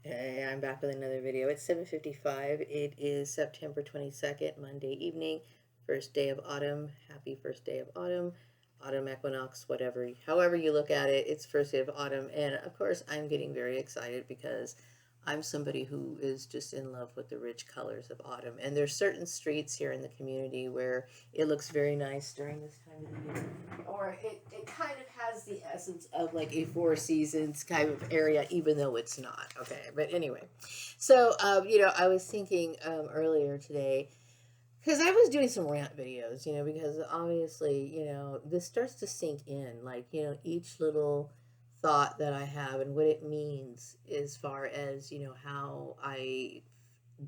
Okay, I'm back with another video. It's 7:55. It is September 22nd, Monday evening, first day of autumn. Happy first day of autumn, autumn equinox, whatever, however you look at it, it's first day of autumn. And of course, I'm getting very excited because I'm somebody who is just in love with the rich colors of autumn. And there's certain streets here in the community where it looks very nice during this time of the year. Or it kind of has the essence of like a Four Seasons kind of area, even though it's not. Okay. But anyway, so, I was thinking earlier today, because I was doing some rant videos, because obviously, this starts to sink in, like, each little thought that I have and what it means as far as, how I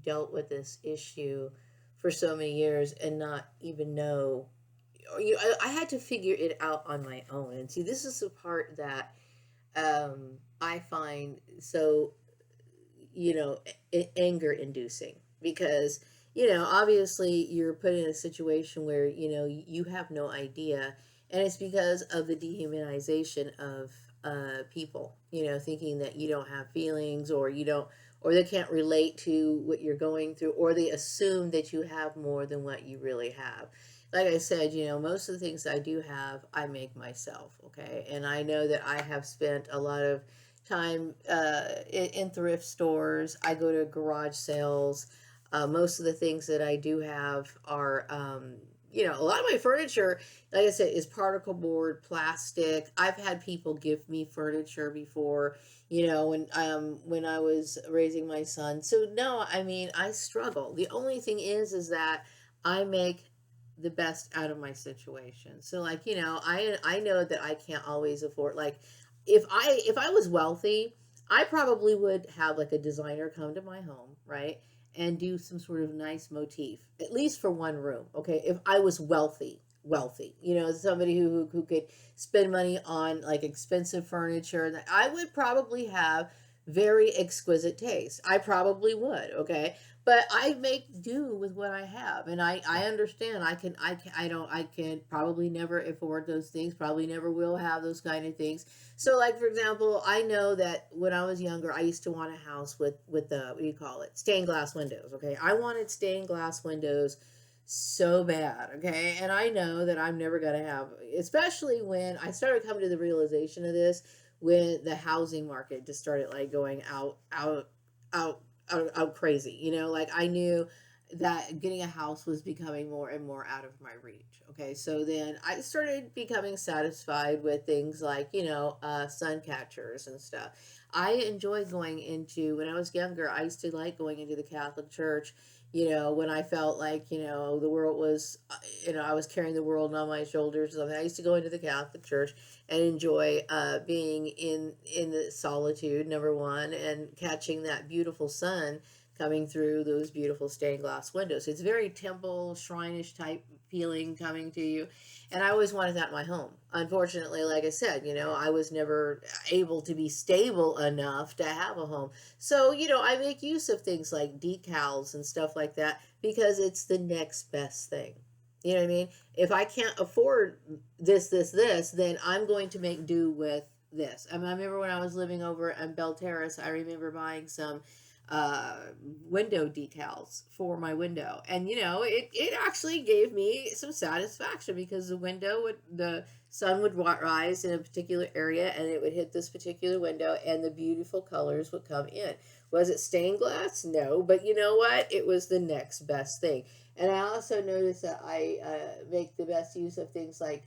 dealt with this issue for so many years and not even know, I had to figure it out on my own. And see, this is the part that I find so, anger inducing because, obviously you're put in a situation where, you have no idea. And it's because of the dehumanization of people, thinking that you don't have feelings or you don't, or they can't relate to what you're going through, or they assume that you have more than what you really have. Like I said, most of the things I do have, I make myself, okay? And I know that I have spent a lot of time in thrift stores. I go to garage sales. Most of the things that I do have are, a lot of my furniture, like I said, is particle board, plastic. I've had people give me furniture before, when I was raising my son. So no, I mean, I struggle. The only thing is that I make the best out of my situation. So like, I know that I can't always afford, like, if I was wealthy, I probably would have like a designer come to my home, right? And do some sort of nice motif, at least for one room. Okay. If I was wealthy, somebody who could spend money on like expensive furniture, that I would probably have very exquisite taste. I probably would. Okay. But I make do with what I have, and I understand. I can probably never afford those things. Probably never will have those kind of things. So, like for example, I know that when I was younger, I used to want a house with the, what do you call it, stained glass windows. Okay, I wanted stained glass windows so bad. Okay, and I know that I'm never gonna have, especially when I started coming to the realization of this when the housing market just started like going out out crazy. Like I knew that getting a house was becoming more and more out of my reach. Okay, so then I started becoming satisfied with things like, sun catchers and stuff. I enjoyed going into, when I was younger, I used to like going into the Catholic Church, when I felt like, the world was, I was carrying the world on my shoulders or something. I used to go into the Catholic Church and enjoy being in the solitude, number one, and catching that beautiful sun coming through those beautiful stained glass windows. It's very temple shrine-ish type feeling coming to you, and I always wanted that in my home. Unfortunately, like I said, I was never able to be stable enough to have a home. So, I make use of things like decals and stuff like that because it's the next best thing. You know what I mean? If I can't afford this, then I'm going to make do with this. I mean, I remember when I was living over in Bell Terrace, I remember buying some uh, window decals for my window. And, it actually gave me some satisfaction because the sun would rise in a particular area and it would hit this particular window and the beautiful colors would come in. Was it stained glass? No, but you know what? It was the next best thing. And I also noticed that I make the best use of things like,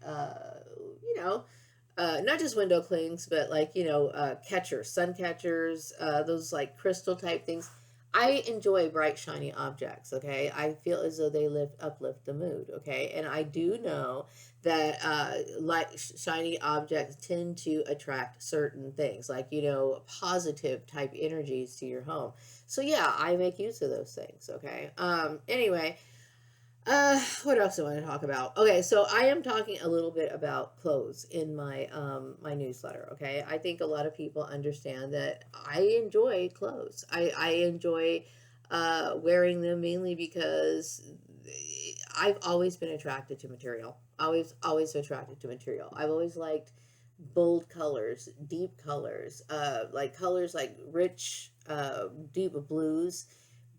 not just window clings, but like, catchers, sun catchers, those like crystal type things. I enjoy bright, shiny objects. Okay, I feel as though they uplift the mood. Okay, and I do know that light, shiny objects tend to attract certain things, like positive type energies to your home. So yeah, I make use of those things. Okay. Anyway, what else do I want to talk about? Okay, so I am talking a little bit about clothes in my newsletter. Okay, I think a lot of people understand that I enjoy clothes. I enjoy wearing them mainly because I've always been attracted to material. Always attracted to material. I've always liked bold colors, deep colors, like rich. deep blues,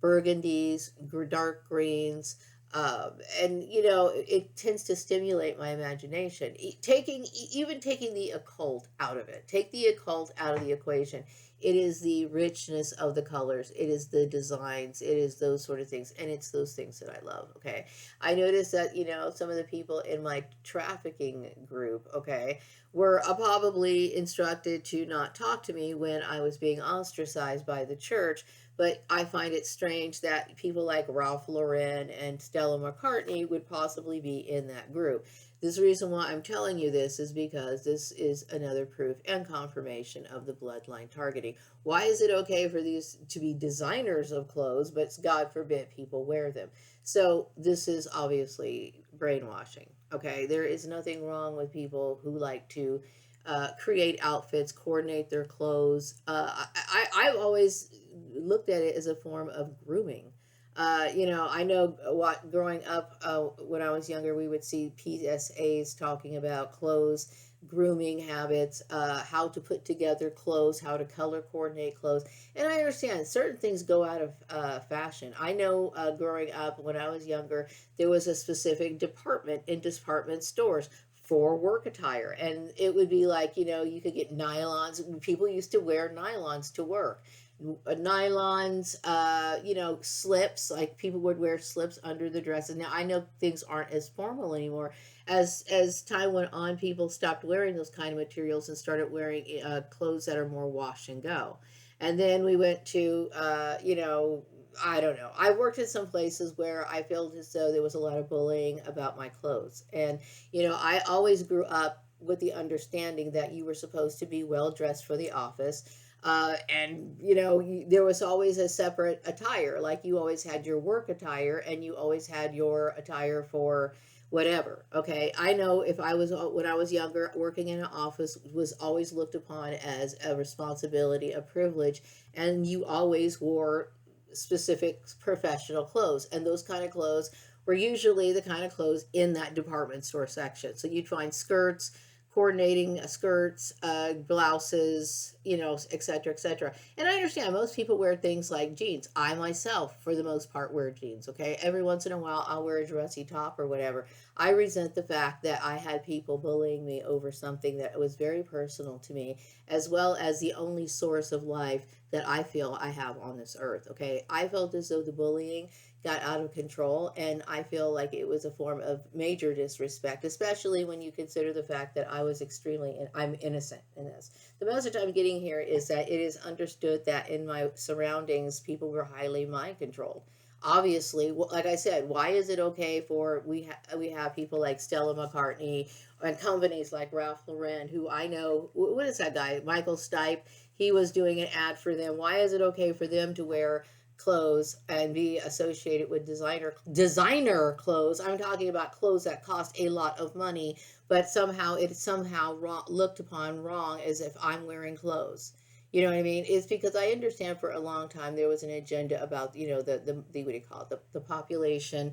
burgundies, dark greens. And it tends to stimulate my imagination. Even taking the occult out of it, take the occult out of the equation. It is the richness of the colors. It is the designs. It is those sort of things, and it's those things that I love. Okay, I noticed that some of the people in my trafficking group, okay, were probably instructed to not talk to me when I was being ostracized by the church. But I find it strange that people like Ralph Lauren and Stella McCartney would possibly be in that group. This reason why I'm telling you this is because this is another proof and confirmation of the bloodline targeting. Why is it okay for these to be designers of clothes, but God forbid people wear them? So this is obviously brainwashing. Okay, there is nothing wrong with people who like to create outfits, coordinate their clothes. I've always looked at it as a form of grooming. I know what growing up when I was younger, we would see PSAs talking about clothes, grooming habits, how to put together clothes, how to color coordinate clothes. And I understand certain things go out of fashion. I know growing up when I was younger, there was a specific department in department stores for work attire. And it would be like, you could get nylons. People used to wear nylons to work. Nylons, slips, like people would wear slips under the dresses. Now I know things aren't as formal anymore. As time went on, people stopped wearing those kind of materials and started wearing clothes that are more wash and go. And then we went to, I don't know. I worked in some places where I felt as though there was a lot of bullying about my clothes. And, I always grew up with the understanding that you were supposed to be well dressed for the office. And, there was always a separate attire. Like you always had your work attire and you always had your attire for whatever. Okay. I know if I was, when I was younger, working in an office was always looked upon as a responsibility, a privilege. And you always wore specific professional clothes, and those kind of clothes were usually the kind of clothes in that department store section. So you'd find skirts, coordinating skirts, blouses, et cetera, et cetera. And I understand most people wear things like jeans. I myself, for the most part, wear jeans. Okay, every once in a while I'll wear a dressy top or whatever. I resent the fact that I had people bullying me over something that was very personal to me, as well as the only source of life that I feel I have on this earth. Okay, I felt as though the bullying got out of control, and I feel like it was a form of major disrespect, especially when you consider the fact that I'm innocent in this. The message I'm getting here is that it is understood that in my surroundings, people were highly mind controlled. Obviously, like I said, why is it okay for we have people like Stella McCartney and companies like Ralph Lauren, who I know, what is that guy, Michael Stipe? He was doing an ad for them. Why is it okay for them to wear clothes and be associated with designer clothes? I'm talking about clothes that cost a lot of money, but somehow looked upon wrong as if I'm wearing clothes. You know what I mean? It's because I understand for a long time there was an agenda about the what do you call it, the population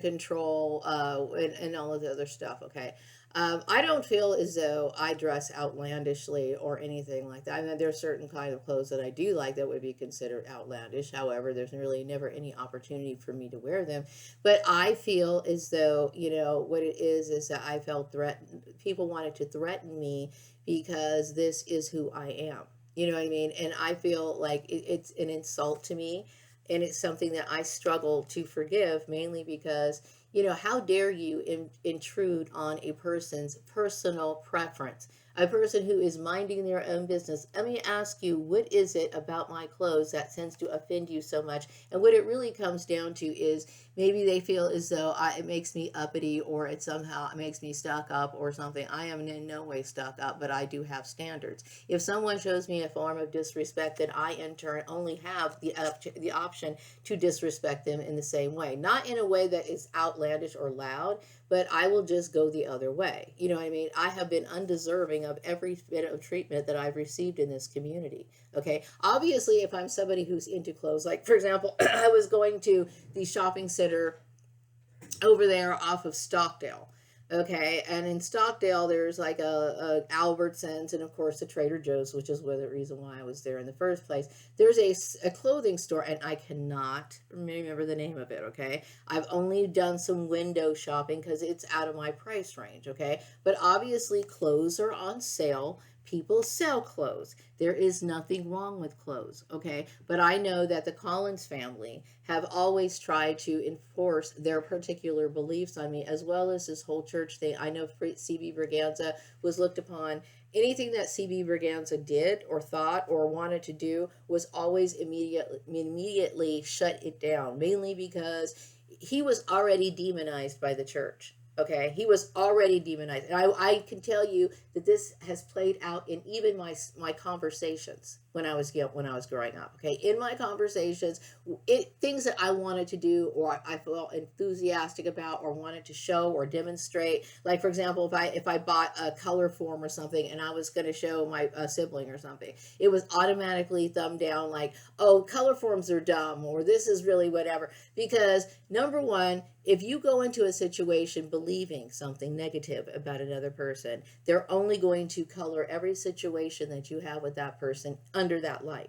control, and all of the other stuff. Okay. I don't feel as though I dress outlandishly or anything like that. I mean, there are certain kind of clothes that I do like that would be considered outlandish. However, there's really never any opportunity for me to wear them. But I feel as though, what it is that I felt threatened. People wanted to threaten me because this is who I am. You know what I mean? And I feel like it's an insult to me. And it's something that I struggle to forgive, mainly because, how dare you intrude on a person's personal preference? A person who is minding their own business. Let me ask you, what is it about my clothes that tends to offend you so much? And what it really comes down to is maybe they feel as though it makes me uppity, or it somehow makes me stuck up or something. I am in no way stuck up, but I do have standards. If someone shows me a form of disrespect, then I in turn only have the option to disrespect them in the same way. Not in a way that is outlandish or loud, but I will just go the other way. You know what I mean? I have been undeserving of every bit of treatment that I've received in this community. Okay. Obviously, if I'm somebody who's into clothes, like for example, I was going to the shopping center over there off of Stockdale. Okay, and in Stockdale, there's like a Albertsons, and of course the Trader Joe's, which is the reason why I was there in the first place. There's a clothing store, and I cannot remember the name of it. Okay, I've only done some window shopping because it's out of my price range. Okay, but obviously clothes are on sale. People sell clothes. There is nothing wrong with clothes, okay? But I know that the Collins family have always tried to enforce their particular beliefs on me, as well as this whole church thing. I know CB Braganza was looked upon. Anything that CB Braganza did or thought or wanted to do was always immediately shut it down, mainly because he was already demonized by the church. Okay, he was already demonized, and I can tell you that this has played out in even my conversations when I was growing up. Okay, in my conversations, things that I wanted to do or I felt enthusiastic about or wanted to show or demonstrate. Like for example, if I bought a color form or something and I was going to show my sibling or something, it was automatically thumbed down. Like, oh, color forms are dumb, or this is really whatever. Because number one, if you go into a situation believing something negative about another person, they're only going to color every situation that you have with that person under that light.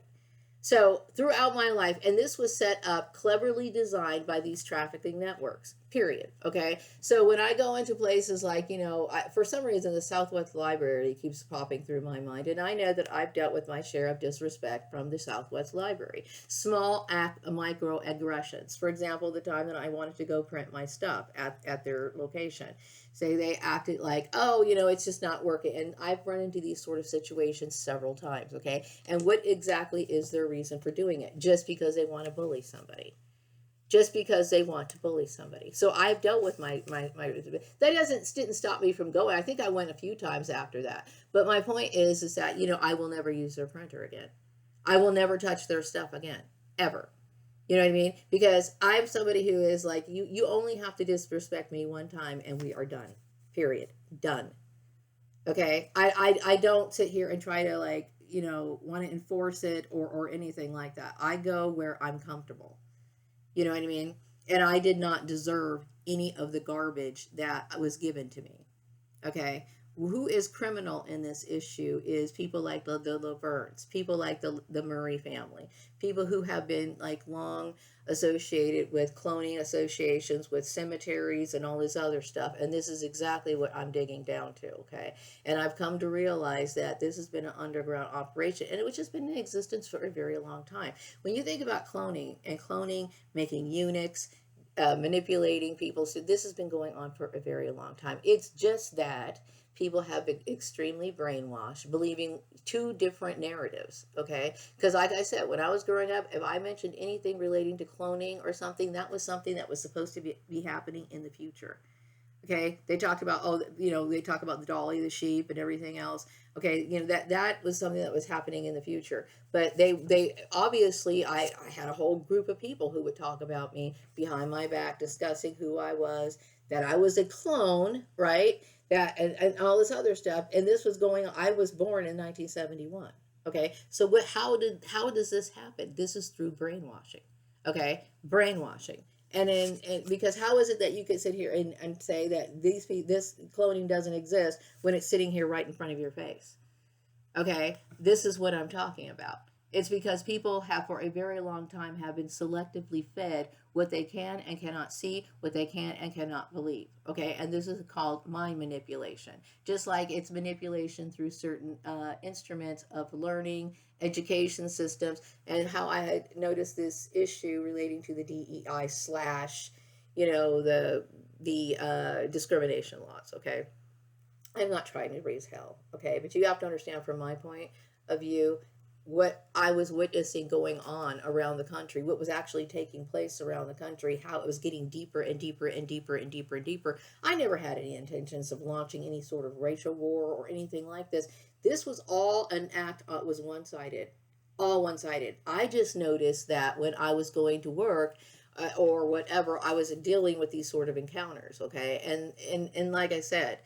So throughout my life, and this was set up, cleverly designed by these trafficking networks, period. Okay. So when I go into places like, for some reason, the Southwest Library keeps popping through my mind. And I know that I've dealt with my share of disrespect from the Southwest Library. Small act, microaggressions. For example, the time that I wanted to go print my stuff at their location. Say they acted like, oh, it's just not working. And I've run into these sort of situations several times, okay? And what exactly is their reason for doing it? Just because they want to bully somebody. Just because they want to bully somebody. So I've dealt with my that didn't stop me from going. I think I went a few times after that. But my point is that, I will never use their printer again. I will never touch their stuff again. Ever. You know what I mean? Because I'm somebody who is like, you only have to disrespect me one time and we are done. Period. Done. Okay? I don't sit here and try to like, want to enforce it or anything like that. I go where I'm comfortable. You know what I mean? And I did not deserve any of the garbage that was given to me. Okay? Who is criminal in this issue is people like the Laverns, people like the Murray family, people who have been like long associated with cloning associations with cemeteries and all this other stuff. And this is exactly what I'm digging down to. Okay. And I've come to realize that this has been an underground operation, and which has been in existence for a very long time. When you think about cloning and cloning, making eunuchs, manipulating people, so this has been going on for a very long time. It's just that people have been extremely brainwashed, believing two different narratives, okay? Because like I said, when I was growing up, if I mentioned anything relating to cloning or something, that was something that was supposed to be happening in the future. Okay, they talked about, they talk about the dolly, the sheep, and everything else. Okay, that was something that was happening in the future. But they obviously, I had a whole group of people who would talk about me behind my back, discussing who I was, that I was a clone, right? That and all this other stuff. And this was going on. I was born in 1971. Okay, so how does this happen? This is through brainwashing. Okay, brainwashing. And because how is it that you could sit here and say that this cloning doesn't exist when it's sitting here right in front of your face? Okay, this is what I'm talking about. It's because people have for a very long time have been selectively fed what they can and cannot see, what they can and cannot believe. Okay, and this is called mind manipulation. Just like it's manipulation through certain instruments of learning, education systems, and how I had noticed this issue relating to the DEI slash, the discrimination laws. Okay, I'm not trying to raise hell, okay? But you have to understand from my point of view what I was witnessing going on around the country, what was actually taking place around the country, how it was getting deeper and deeper and deeper and deeper and deeper. I never had any intentions of launching any sort of racial war or anything like this. This was all an act, was one-sided, all one-sided. I just noticed that when I was going to work, or whatever, I was dealing with these sort of encounters, okay? And like I said,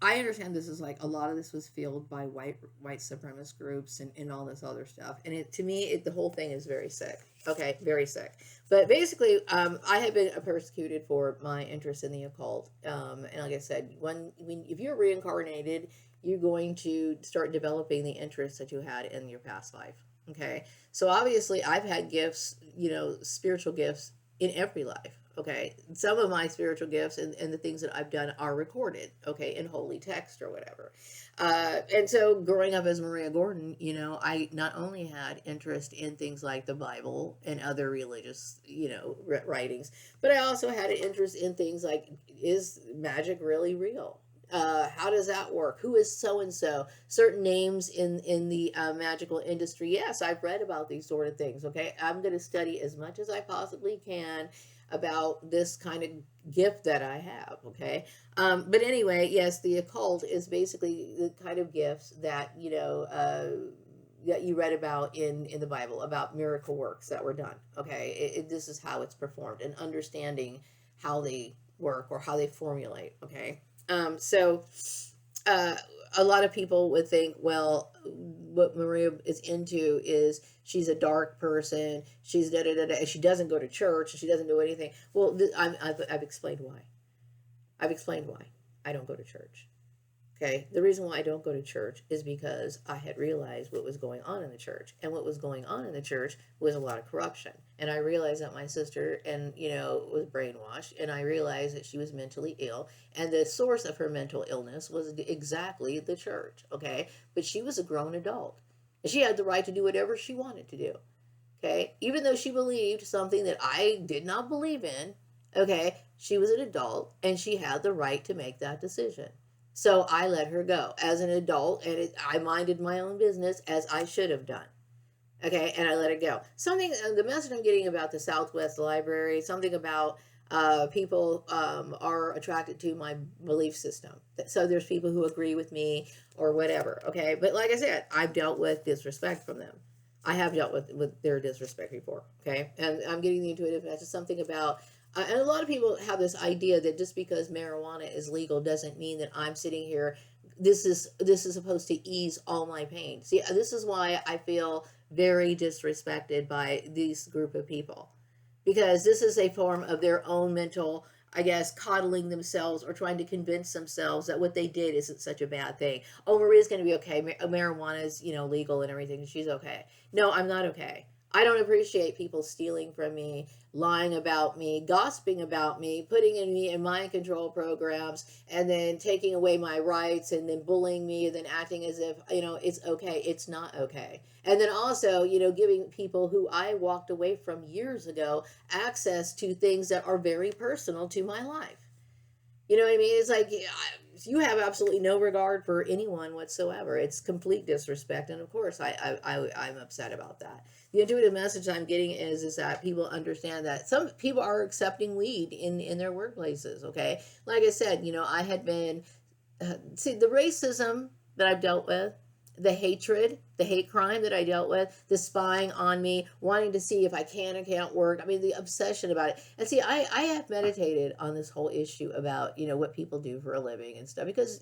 I understand this is like a lot of this was fueled by white supremacist groups and all this other stuff, and it to me the whole thing is very sick. Okay, very sick. But basically, I have been persecuted for my interest in the occult, and like I said, when if you're reincarnated, you're going to start developing the interests that you had in your past life. Okay, so obviously, I've had gifts, spiritual gifts in every life. Okay, some of my spiritual gifts and the things that I've done are recorded, okay, in holy text or whatever. And so growing up as Maria Gordon, I not only had interest in things like the Bible and other religious, writings, but I also had an interest in things like, is magic really real? How does that work? Who is so and so? Certain names in the magical industry. Yes, I've read about these sort of things. Okay, I'm going to study as much as I possibly can about this kind of gift that I have. Okay, but anyway, yes, the occult is basically the kind of gifts that that you read about in the Bible, about miracle works that were done. Okay, this is how it's performed, and understanding how they work or how they formulate. Okay, so uh, a lot of people would think, well, what Maria is into is she's a dark person. She's da da da da. She doesn't go to church. She doesn't do anything. Well, I've explained why. I've explained why I don't go to church. Okay, the reason why I don't go to church is because I had realized what was going on in the church, and what was going on in the church was a lot of corruption. And I realized that my sister, and was brainwashed, and I realized that she was mentally ill, and the source of her mental illness was exactly the church. Okay, but she was a grown adult, and she had the right to do whatever she wanted to do. Okay, even though she believed something that I did not believe in. Okay, she was an adult, and she had the right to make that decision. So I let her go as an adult, and I minded my own business as I should have done. Okay, and I let it go. Something, the message I'm getting about the Southwest Library, something about people are attracted to my belief system. So there's people who agree with me or whatever. Okay, but like I said, I've dealt with disrespect from them. I have dealt with their disrespect before. Okay, and I'm getting the intuitive message, something about and a lot of people have this idea that just because marijuana is legal doesn't mean that I'm sitting here. This is supposed to ease all my pain. See, this is why I feel very disrespected by these group of people, because this is a form of their own mental, I guess, coddling themselves or trying to convince themselves that what they did isn't such a bad thing. Oh, Maria's going to be okay. Marijuana is, legal and everything. She's okay. No, I'm not okay. I don't appreciate people stealing from me, lying about me, gossiping about me, putting me in mind control programs, and then taking away my rights, and then bullying me, and then acting as if, it's okay. It's not okay. And then also, giving people who I walked away from years ago access to things that are very personal to my life. You know what I mean? It's like you have absolutely no regard for anyone whatsoever. It's complete disrespect, and of course, I'm upset about that. The intuitive message I'm getting is that people understand that some people are accepting weed in their workplaces. Okay, like I said, I had been see the racism that I've dealt with, the hatred, the hate crime that I dealt with, the spying on me, wanting to see if I can or can't work. I mean, the obsession about it. And see, I have meditated on this whole issue about, what people do for a living and stuff, because,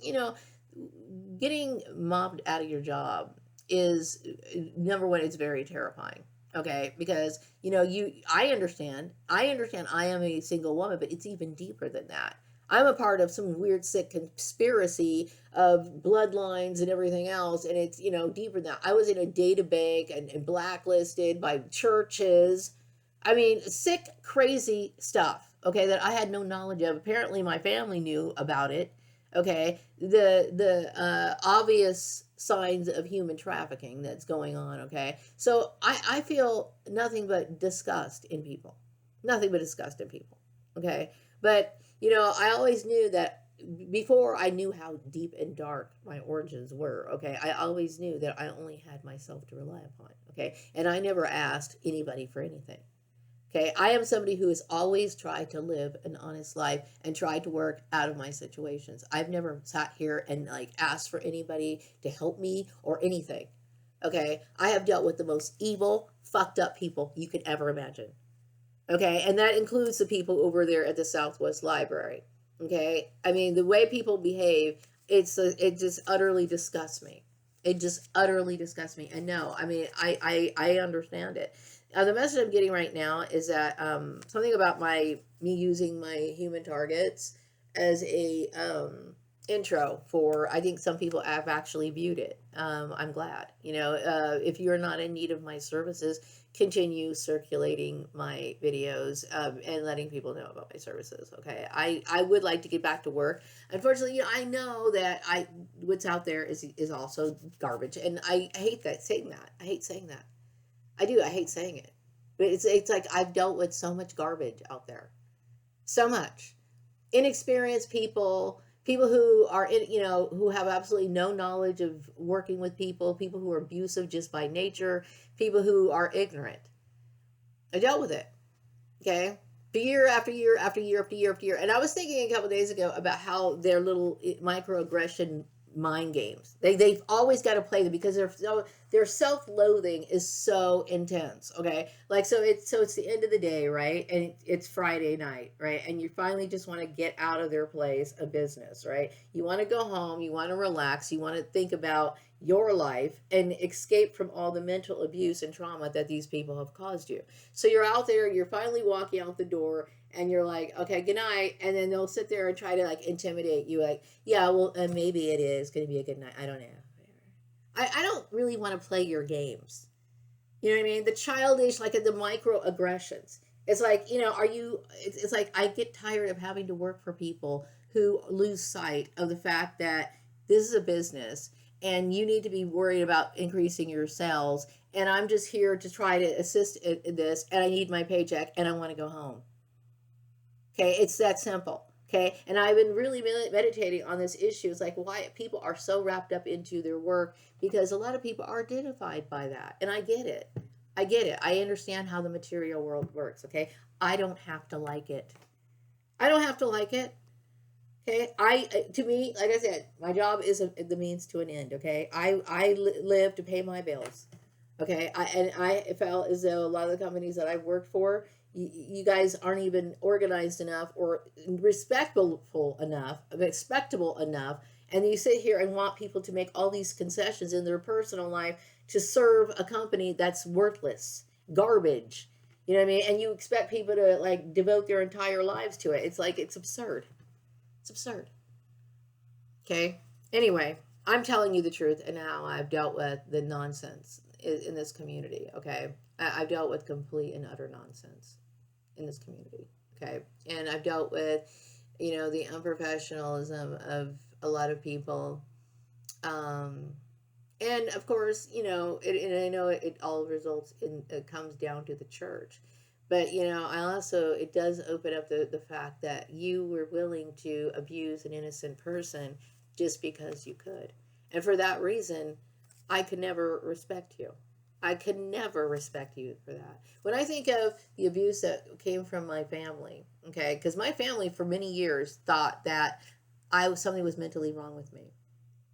getting mobbed out of your job is, number one, it's very terrifying. Okay, because I understand I am a single woman, but it's even deeper than that. I'm a part of some weird, sick conspiracy of bloodlines and everything else, and it's deeper than that. I was in a data bank and blacklisted by churches. I mean, sick, crazy stuff. Okay, that I had no knowledge of. Apparently, my family knew about it. Okay, the obvious signs of human trafficking that's going on. Okay, so I feel nothing but disgust in people, nothing but disgust in people. Okay, but I always knew that before I knew how deep and dark my origins were. Okay, I always knew that I only had myself to rely upon. Okay, and I never asked anybody for anything. Okay, I am somebody who has always tried to live an honest life and tried to work out of my situations. I've never sat here and asked for anybody to help me or anything. Okay, I have dealt with the most evil, fucked up people you could ever imagine. Okay, and that includes the people over there at the Southwest Library. Okay, I mean, the way people behave it just utterly disgusts me. It just utterly disgusts me. And no, I mean, I understand it. The message I'm getting right now is that something about me using my human targets as a intro for, I think some people have actually viewed it. I'm glad. If you're not in need of my services, continue circulating my videos and letting people know about my services. Okay, I would like to get back to work. Unfortunately, I know that what's out there is also garbage, and I hate that saying that. I hate saying that. I do. I hate saying it. But it's like I've dealt with so much garbage out there. So much inexperienced people who are who have absolutely no knowledge of working with people who are abusive just by nature, people who are ignorant. I dealt with it. Okay. Year after year after year after year after year. And I was thinking a couple of days ago about how their little microaggression mind games. They've always got to play them because their self-loathing is so intense. Okay, like so it's the end of the day, right? And it's Friday night, right? And you finally just want to get out of their place of business, right? You want to go home, you want to relax, you want to think about your life and escape from all the mental abuse and trauma that these people have caused you. So you're out there, you're finally walking out the door, and you're like, okay, good night. And then they'll sit there and try to like intimidate you, like, yeah, well, maybe it is going to be a good night. I don't know. I don't really want to play your games. You know what I mean? The childish, like the microaggressions. It's like, it's like I get tired of having to work for people who lose sight of the fact that this is a business and you need to be worried about increasing your sales. And I'm just here to try to assist in this, and I need my paycheck and I want to go home. Okay, it's that simple. Okay, and I've been really meditating on this issue. It's like why people are so wrapped up into their work, because a lot of people are identified by that, and I get it. I get it. I understand how the material world works. Okay, I don't have to like it. I don't have to like it. Okay, to me, like I said, my job is the means to an end. Okay, I live to pay my bills. Okay, I felt as though a lot of the companies that I've worked for, you guys aren't even organized enough or respectable enough, and you sit here and want people to make all these concessions in their personal life to serve a company that's worthless, garbage. You know what I mean? And you expect people to like devote their entire lives to it. It's like it's absurd. It's absurd. Okay. Anyway, I'm telling you the truth and how I've dealt with the nonsense in this community. Okay. I've dealt with complete and utter nonsense in this community. Okay. And I've dealt with, the unprofessionalism of a lot of people. And of course, and I know it all results in, it comes down to the church. But, I also, it does open up the fact that you were willing to abuse an innocent person just because you could. And for that reason, I could never respect you. I could never respect you for that. When I think of the abuse that came from my family, okay, because my family for many years thought that something was mentally wrong with me.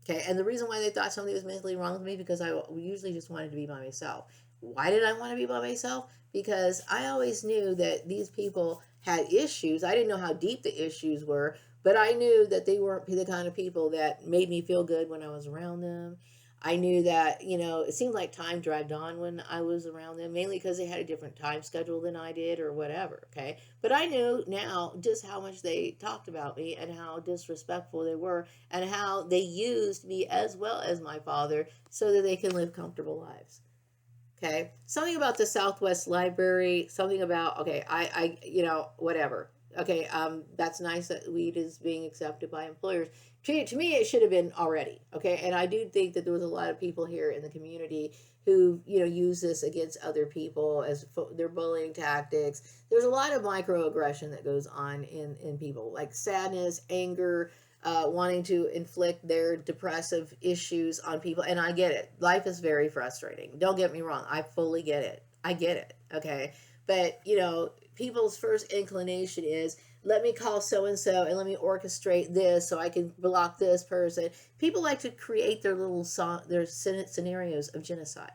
Okay, and the reason why they thought something was mentally wrong with me because I usually just wanted to be by myself. Why did I want to be by myself? Because I always knew that these people had issues. I didn't know how deep the issues were, but I knew that they weren't the kind of people that made me feel good when I was around them. I knew that, it seemed like time dragged on when I was around them, mainly because they had a different time schedule than I did or whatever, okay? But I knew now just how much they talked about me and how disrespectful they were and how they used me as well as my father so that they can live comfortable lives. Okay, something about the Southwest Library, something about, okay, whatever. Okay, that's nice that weed is being accepted by employers. To me, it should have been already. Okay, and I do think that there was a lot of people here in the community who, use this against other people as their bullying tactics. There's a lot of microaggression that goes on in people, like sadness, anger, wanting to inflict their depressive issues on people. And I get it. Life is very frustrating. Don't get me wrong. I fully get it. I get it. Okay. But, people's first inclination is, let me call so-and-so and let me orchestrate this so I can block this person. People like to create their little their scenarios of genocide.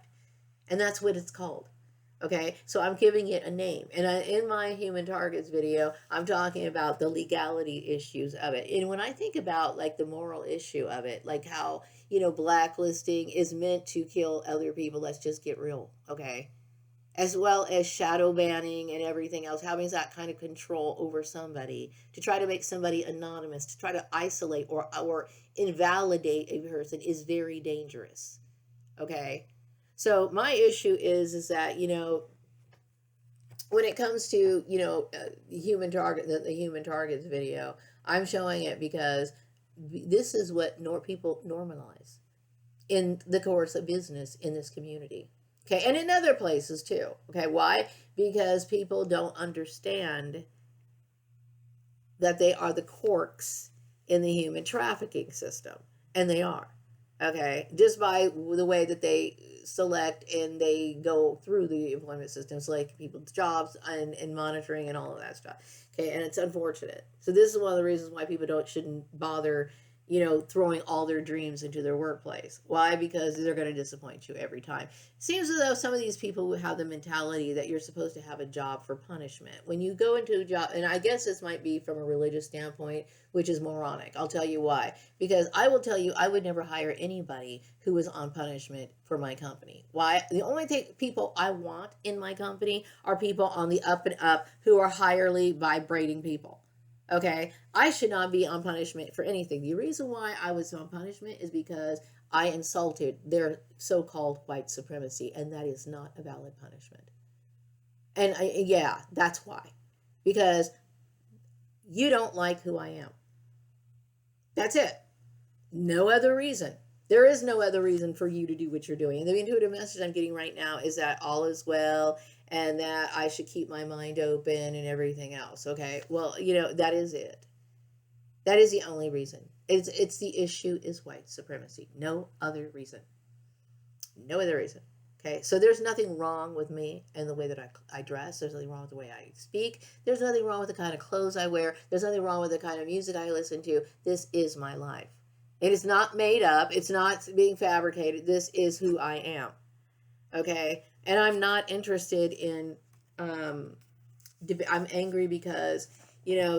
And that's what it's called. Okay, so I'm giving it a name. And in my human targets video, I'm talking about the legality issues of it. And when I think about like the moral issue of it, like how, blacklisting is meant to kill other people, let's just get real, okay? As well as shadow banning and everything else, having that kind of control over somebody to try to make somebody anonymous, to try to isolate or invalidate a person is very dangerous. Okay, so my issue is that when it comes to human target the human targets video, I'm showing it because this is what people normalize in the course of business in this community. Okay, and in other places too. Okay, why? Because people don't understand that they are the corks in the human trafficking system, and they are. Okay, just by the way that they select and they go through the employment systems, like people's jobs and monitoring and all of that stuff. Okay, and it's unfortunate. So this is one of the reasons why people shouldn't bother throwing all their dreams into their workplace. Why? Because they're going to disappoint you every time. Seems as though some of these people who have the mentality that you're supposed to have a job for punishment. When you go into a job, and I guess this might be from a religious standpoint, which is moronic. I'll tell you why. Because I will tell you, I would never hire anybody who is on punishment for my company. Why? The only people I want in my company are people on the up and up who are highly vibrating people. Okay, I should not be on punishment for anything. The reason why I was on punishment is because I insulted their so-called white supremacy, and that is not a valid punishment. And yeah, that's why. Because you don't like who I am. That's it. No other reason. There is no other reason for you to do what you're doing. And the intuitive message I'm getting right now is that all is well and that I should keep my mind open and everything else. Okay. Well, that is it. That is the only reason. It's the issue is white supremacy. No other reason. No other reason. Okay, so there's nothing wrong with me and the way that I dress. There's nothing wrong with the way I speak. There's nothing wrong with the kind of clothes I wear. There's nothing wrong with the kind of music I listen to. This is my life. It is not made up. It's not being fabricated. This is who I am. Okay, and I'm not interested in. I'm angry because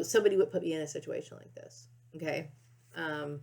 somebody would put me in a situation like this. Okay, and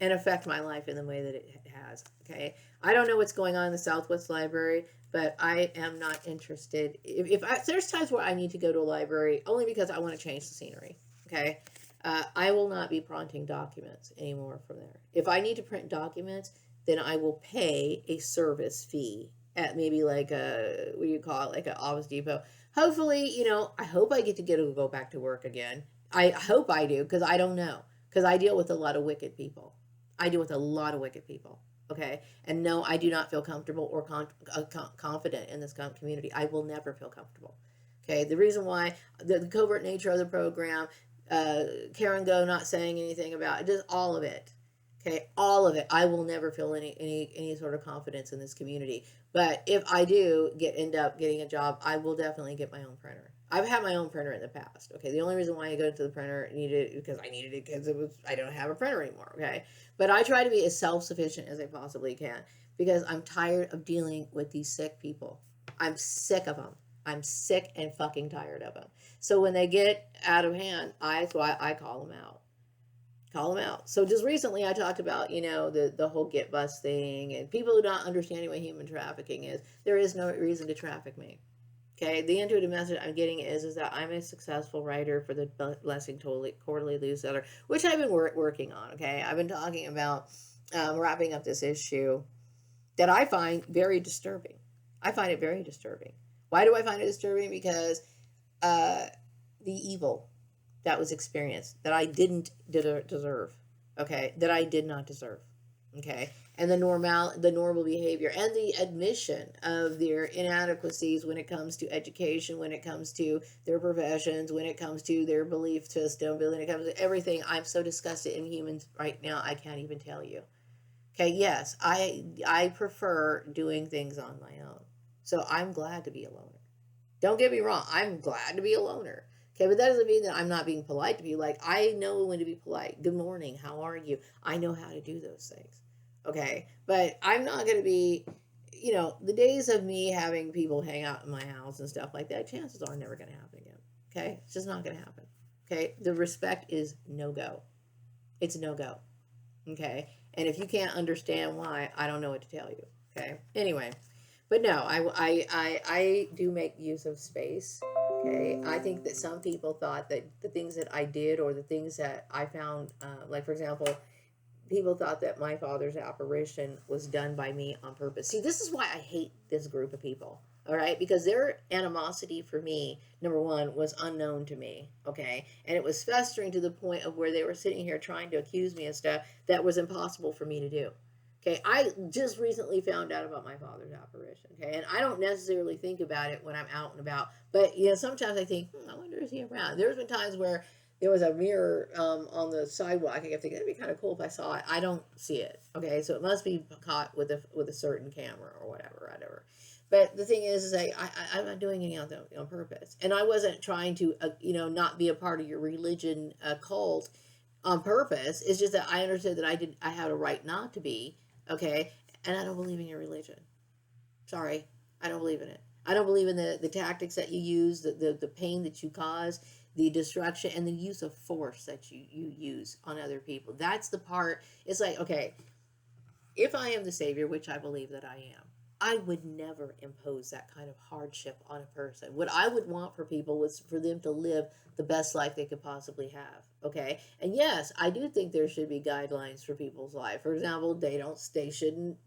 affect my life in the way that it has. Okay, I don't know what's going on in the Southwest Library, but I am not interested. If there's times where I need to go to a library only because I want to change the scenery. Okay, I will not be printing documents anymore from there. If I need to print documents, then I will pay a service fee at maybe like a, what do you call it, like an Office Depot. Hopefully, I hope I get to go back to work again. I hope I do, because I don't know, because I deal with a lot of wicked people. I deal with a lot of wicked people. Okay, and no, I do not feel comfortable or confident in this community. I will never feel comfortable. Okay, the reason why the covert nature of the program, Karen Go not saying anything about it, just all of it. Okay, all of it. I will never feel any sort of confidence in this community. But if I do end up getting a job, I will definitely get my own printer. I've had my own printer in the past. Okay, the only reason why I go to the printer needed because I needed it because I don't have a printer anymore. Okay, but I try to be as self-sufficient as I possibly can because I'm tired of dealing with these sick people. I'm sick of them. I'm sick and fucking tired of them. So when they get out of hand, that's why I call them out. Call them out. So just recently I talked about, the whole get bus thing and people who don't understand what human trafficking is. There is no reason to traffic me. Okay, the intuitive message I'm getting is that I'm a successful writer for the Blessing Quarterly Newsletter, which I've been working on. Okay, I've been talking about wrapping up this issue that I find very disturbing. I find it very disturbing. Why do I find it disturbing? Because the evil that was experienced that I didn't deserve. Okay, that I did not deserve. Okay, and the normal behavior and the admission of their inadequacies when it comes to education, when it comes to their professions, when it comes to their belief system, when it comes to everything. I'm so disgusted in humans right now, I can't even tell you. Okay, yes, I prefer doing things on my own. So I'm glad to be a loner. Don't get me wrong, I'm glad to be a loner. Okay, but that doesn't mean that I'm not being polite to people. Like, I know when to be polite. Good morning, how are you? I know how to do those things. Okay, but I'm not going to be, the days of me having people hang out in my house and stuff like that, chances are never going to happen again. Okay? It's just not going to happen. Okay? The respect is no go. It's no go. Okay? And if you can't understand why, I don't know what to tell you. Okay? Anyway, but no, I do make use of space. Okay? I think that some people thought that the things that I did or the things that I found, like for example, people thought that my father's apparition was done by me on purpose. See, this is why I hate this group of people. All right, because their animosity for me, number one, was unknown to me. Okay, and it was festering to the point of where they were sitting here trying to accuse me of stuff that was impossible for me to do. Okay, I just recently found out about my father's apparition. Okay, and I don't necessarily think about it when I'm out and about, but sometimes I think, I wonder is he around. There's been times where there was a mirror on the sidewalk. I kept thinking that'd be kind of cool if I saw it. I don't see it. Okay, so it must be caught with a certain camera or whatever. But the thing is I'm not doing any on purpose, and I wasn't trying to not be a part of your religion cult on purpose. It's just that I understood that I had a right not to be. Okay, and I don't believe in your religion. Sorry, I don't believe in it. I don't believe in the tactics that you use, the pain that you cause, the destruction, and the use of force that you use on other people. That's the part. It's like, okay, if I am the savior, which I believe that I am, I would never impose that kind of hardship on a person. What I would want for people was for them to live the best life they could possibly have. Okay, and yes, I do think there should be guidelines for people's life. For example, they shouldn't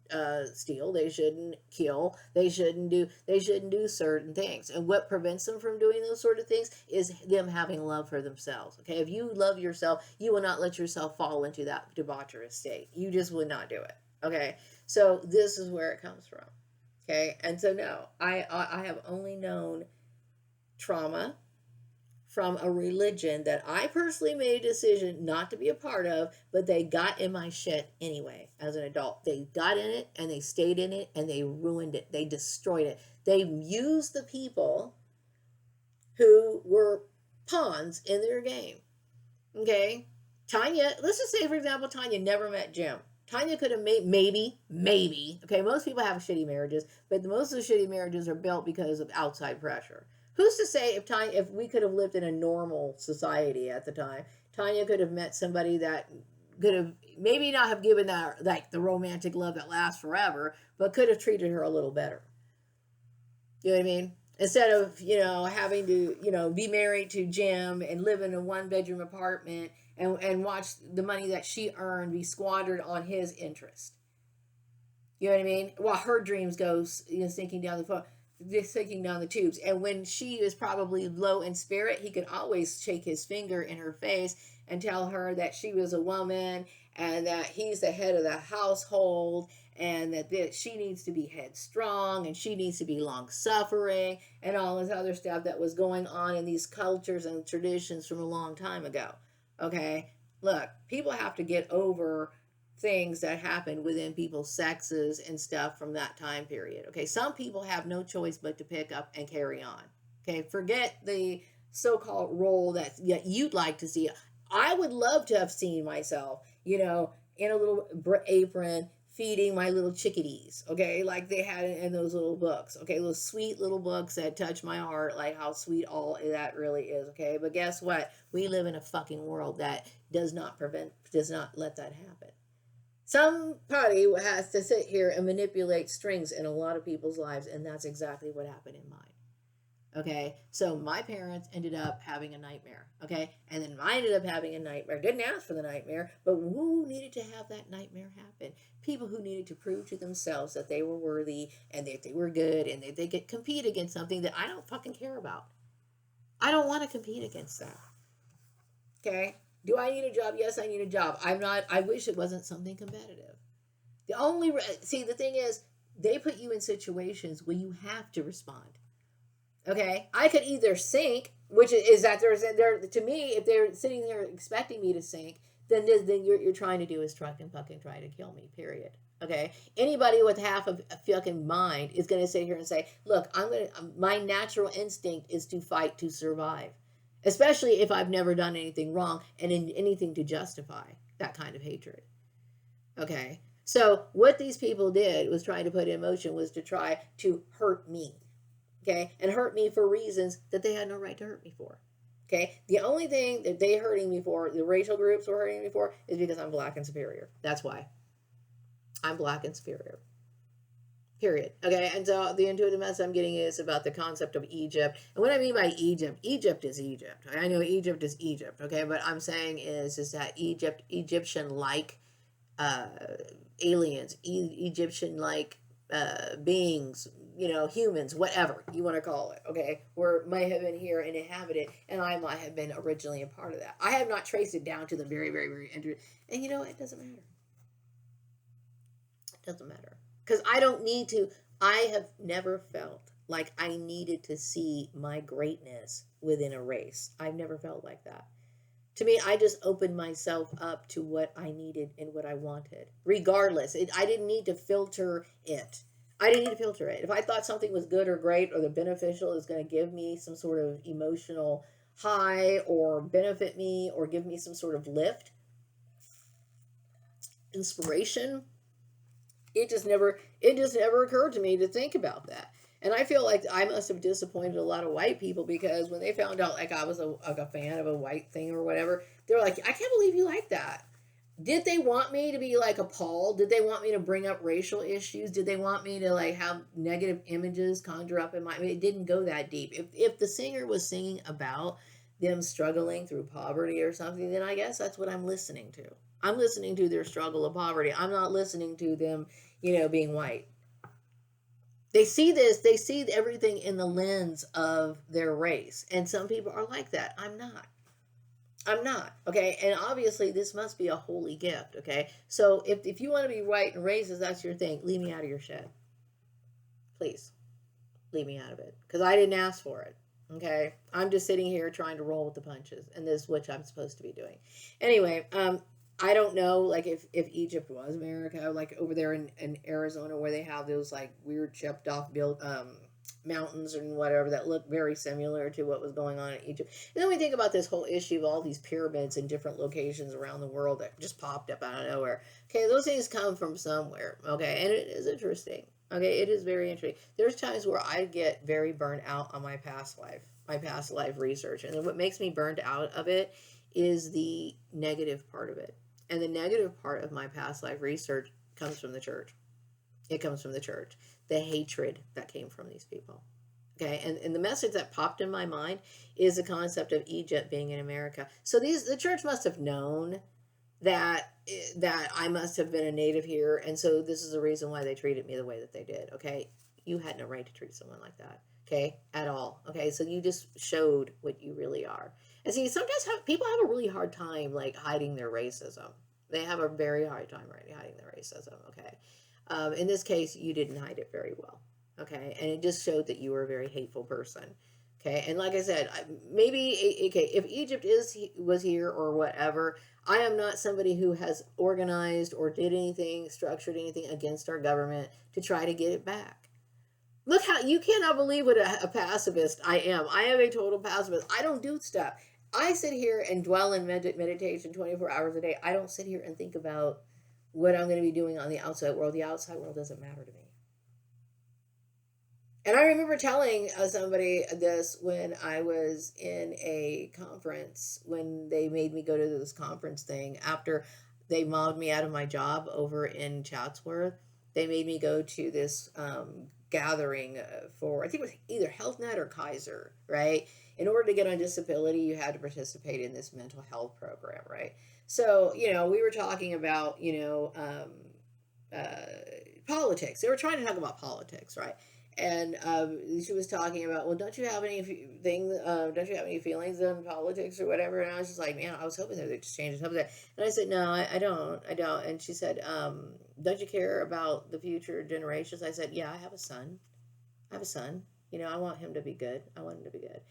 steal, they shouldn't kill, they shouldn't do certain things. And what prevents them from doing those sort of things is them having love for themselves. Okay, if you love yourself, you will not let yourself fall into that debaucherous state. You just would not do it. Okay, so this is where it comes from. Okay, and so no, I have only known trauma from a religion that I personally made a decision not to be a part of, but they got in my shit anyway as an adult. They got in it and they stayed in it and they ruined it. They destroyed it. They used the people who were pawns in their game. Okay, Tanya, let's just say for example, Tanya never met Jim. Tanya could have made maybe. Okay, most people have shitty marriages, but most of the shitty marriages are built because of outside pressure. Who's to say if we could have lived in a normal society at the time, Tanya could have met somebody that could have maybe not have given that like the romantic love that lasts forever, but could have treated her a little better. You know what I mean? Instead of having to be married to Jim and live in a one bedroom apartment and watch the money that she earned be squandered on his interest. You know what I mean? While her dreams go sinking down the tubes. And when she is probably low in spirit, he could always shake his finger in her face and tell her that she was a woman and that he's the head of the household and that she needs to be headstrong and she needs to be long suffering and all this other stuff that was going on in these cultures and traditions from a long time ago. Okay? Look, people have to get over things that happened within people's sexes and stuff from that time period. Okay, some people have no choice but to pick up and carry on. Okay, forget the so-called role that you'd like to see. I would love to have seen myself, in a little apron feeding my little chickadees, okay, like they had in those little books, okay, those sweet little books that touch my heart, like how sweet all that really is, okay, but guess what? We live in a fucking world that does not let that happen. Somebody has to sit here and manipulate strings in a lot of people's lives, and that's exactly what happened in mine. Okay, so my parents ended up having a nightmare. Okay, and then I ended up having a nightmare. Didn't ask for the nightmare, but who needed to have that nightmare happen? People who needed to prove to themselves that they were worthy and that they were good and that they could compete against something that I don't fucking care about. I don't want to compete against that. Okay, do I need a job? Yes, I need a job. I wish it wasn't something competitive. The thing is, they put you in situations where you have to respond. Okay, I could either sink, which is that there to me, if they're sitting there expecting me to sink, then you're trying to do is try to kill me. Period. Okay, anybody with half of a fucking mind is going to sit here and say, "Look, my natural instinct is to fight to survive." Especially if I've never done anything wrong and in anything to justify that kind of hatred. Okay. So what these people did was trying to put in motion was to try to hurt me. Okay, and hurt me for reasons that they had no right to hurt me for. Okay, the only thing that they hurting me for, the racial groups were hurting me for, is because I'm black and superior. That's why I'm black and superior. Period. Okay, and so the intuitive message I'm getting is about the concept of Egypt. And what I mean by Egypt, Egypt is Egypt. I know Egypt is Egypt. Okay, but I'm saying is that Egyptian like uh, aliens, Egyptian like beings, humans, whatever you want to call it, okay, were might have been here and inhabited, and I might have been originally a part of that. I have not traced it down to the very, very, very end. And it doesn't matter. It doesn't matter because I don't need to. I have never felt like I needed to see my greatness within a race. I've never felt like that. To me, I just opened myself up to what I needed and what I wanted. Regardless, I didn't need to filter it. I didn't need to filter it. If I thought something was good or great or the beneficial is going to give me some sort of emotional high or benefit me or give me some sort of lift, inspiration, it just never occurred to me to think about that. And I feel like I must have disappointed a lot of white people because when they found out like I was like a fan of a white thing or whatever, they're like, I can't believe you like that. Did they want me to be like appalled? Did they want me to bring up racial issues? Did they want me to like have negative images conjure up in my? I mean, it didn't go that deep. If the singer was singing about them struggling through poverty or something, then I guess that's what I'm listening to. I'm listening to their struggle of poverty. I'm not listening to them, being white. They see everything in the lens of their race. And some people are like that. I'm not. I'm not. Okay. And obviously, this must be a holy gift. Okay. So if you want to be white and racist, that's your thing. Leave me out of your shit. Please leave me out of it because I didn't ask for it. Okay. I'm just sitting here trying to roll with the punches, and this is what I'm supposed to be doing. Anyway, I don't know, like if Egypt was America, like over there in Arizona, where they have those like weird chipped off built mountains and whatever that look very similar to what was going on in Egypt. And then we think about this whole issue of all these pyramids in different locations around the world that just popped up out of nowhere. Okay, those things come from somewhere. Okay, and it is interesting. Okay, it is very interesting. There's times where I get very burnt out on my past life research, and what makes me burned out of it is the negative part of it. And the negative part of my past life research comes from the church. It comes from the church. The hatred that came from these people. Okay, and the message that popped in my mind is the concept of Egypt being in America. So the church must have known that I must have been a native here, and so this is the reason why they treated me the way that they did. Okay, you had no right to treat someone like that. Okay, at all. Okay, so you just showed what you really are. And see, sometimes people have a really hard time like hiding their racism. They have a very hard time hiding their racism. Okay, in this case, you didn't hide it very well. Okay, and it just showed that you were a very hateful person. Okay, and like I said, maybe okay, if Egypt was here or whatever, I am not somebody who has organized or did anything, structured anything against our government to try to get it back. Look how you cannot believe what a pacifist I am. I am a total pacifist. I don't do stuff. I sit here and dwell in meditation 24 hours a day. I don't sit here and think about what I'm going to be doing on the outside world. The outside world doesn't matter to me. And I remember telling somebody this when I was in a conference, when they made me go to this conference thing after they mobbed me out of my job over in Chatsworth. They made me go to this gathering for, I think it was either HealthNet or Kaiser, right? In order to get on disability, you had to participate in this mental health program, right? So, we were talking about, uh, politics. They were trying to talk about politics, right? And she was talking about, well, don't you have any things? Don't you have any feelings on politics or whatever? And I was just like, man, I was hoping that they'd just change the subject. And I said, no, I don't. And she said, don't you care about the future generations? I said, yeah, I have a son. I have a son. I want him to be good. I want him to be good.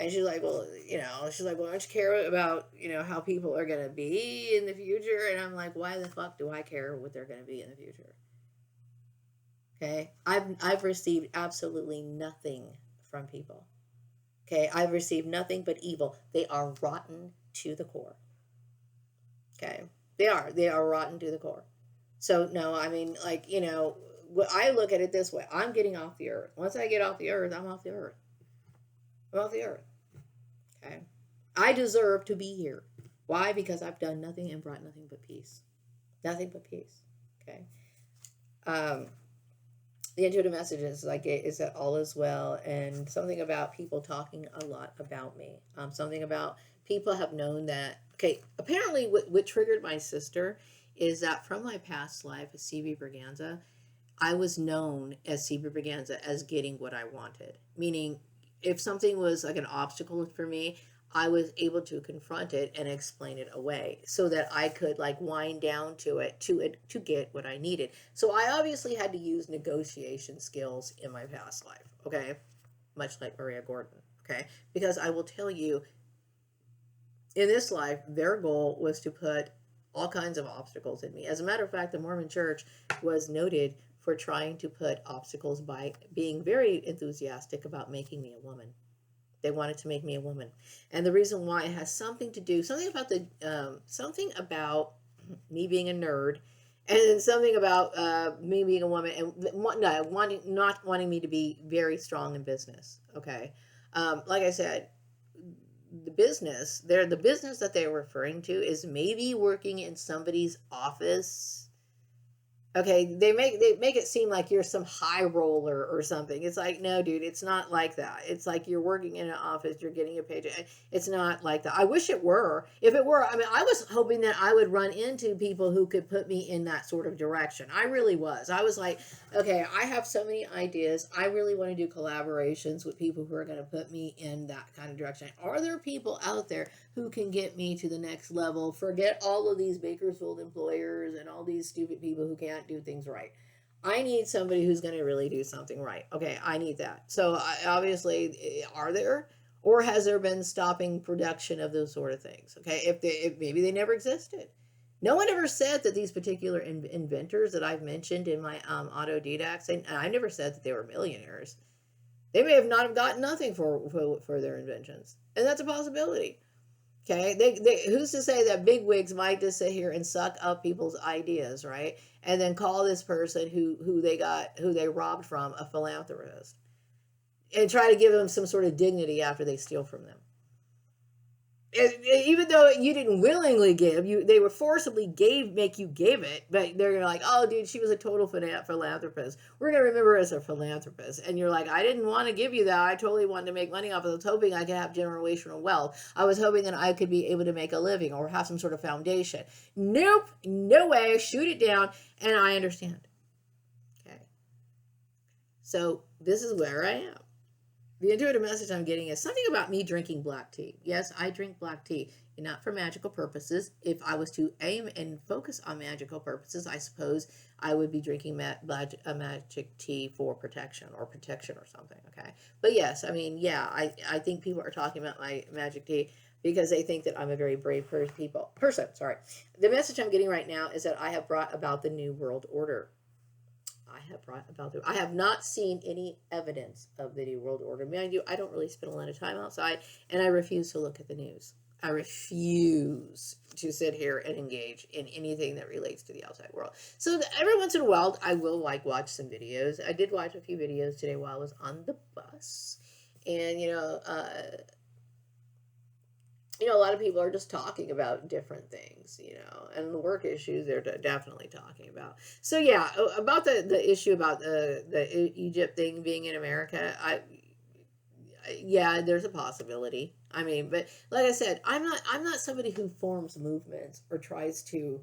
And she's like, well, well, don't you care about, how people are going to be in the future? And I'm like, why the fuck do I care what they're going to be in the future? Okay, I've received absolutely nothing from people. Okay, I've received nothing but evil. They are rotten to the core. Okay, they are rotten to the core. So no, I mean, like, I look at it this way: I'm getting off the earth. Once I get off the earth, I'm off the earth. I'm off the earth. Okay, I deserve to be here. Why? Because I've done nothing and brought nothing but peace. Nothing but peace. Okay. Um, the intuitive messages I get is that all is well, and something about people talking a lot about me. Something about people have known that. Okay, apparently, what triggered my sister is that from my past life as CB Braganza, I was known as CB Braganza as getting what I wanted. Meaning, if something was like an obstacle for me, I was able to confront it and explain it away so that I could like wind down to it to get what I needed. So I obviously had to use negotiation skills in my past life, okay? Much like Maria Gordon, okay? Because I will tell you, in this life, their goal was to put all kinds of obstacles in me. As a matter of fact, the Mormon Church was noted for trying to put obstacles by being very enthusiastic about making me a woman. They wanted to make me a woman, and the reason why it has something to do something about me being a nerd, and then something about me being a woman, and no, not wanting me to be very strong in business. Okay, like I said, the business that they're referring to is maybe working in somebody's office. Okay, they make it seem like you're some high roller or something. It's like, no, dude, it's not like that. It's like you're working in an office, you're getting a paycheck. It's not like that. I wish it were. If it were, I mean, I was hoping that I would run into people who could put me in that sort of direction. I really was. I was like, okay, I have so many ideas. I really want to do collaborations with people who are going to put me in that kind of direction. Are there people out there who can get me to the next level? Forget all of these Bakersfield employers and all these stupid people who can't do things right. I need somebody who's going to really do something right. Okay, I need that. So obviously, are there, or has there been stopping production of those sort of things? Okay, if maybe they never existed. No one ever said that these particular inventors that I've mentioned in my autodidacts, and I never said that they were millionaires. They may have not have gotten nothing for their inventions, and that's a possibility. Okay, who's to say that bigwigs might just sit here and suck up people's ideas, right? And then call this person who they robbed from a philanthropist, and try to give them some sort of dignity after they steal from them. Even though you didn't willingly give, they were forcibly make you give it, but they're like, oh, dude, she was a total philanthropist. We're gonna remember her as a philanthropist, and you're like, I didn't want to give you that. I totally wanted to make money off of it. I was hoping I could have generational wealth. I was hoping that I could be able to make a living or have some sort of foundation. Nope, no way. Shoot it down, and I understand. Okay, so this is where I am. The intuitive message I'm getting is something about me drinking black tea. Yes, I drink black tea, and not for magical purposes. If I was to aim and focus on magical purposes, I suppose I would be drinking a magic tea for protection or something. Okay, but yes, I mean, yeah, I think people are talking about my magic tea because they think that I'm a very brave person. Sorry, the message I'm getting right now is that I have brought about the new world order. I have not seen any evidence of the New World Order. Mind you, I don't really spend a lot of time outside, and I refuse to look at the news. I refuse to sit here and engage in anything that relates to the outside world. So every once in a while, I will like watch some videos. I did watch a few videos today while I was on the bus, and a lot of people are just talking about different things, and the work issues they're definitely talking about. So yeah, about the issue about the Egypt thing being in America, yeah, there's a possibility. I mean, but like I said, I'm not somebody who forms movements or tries to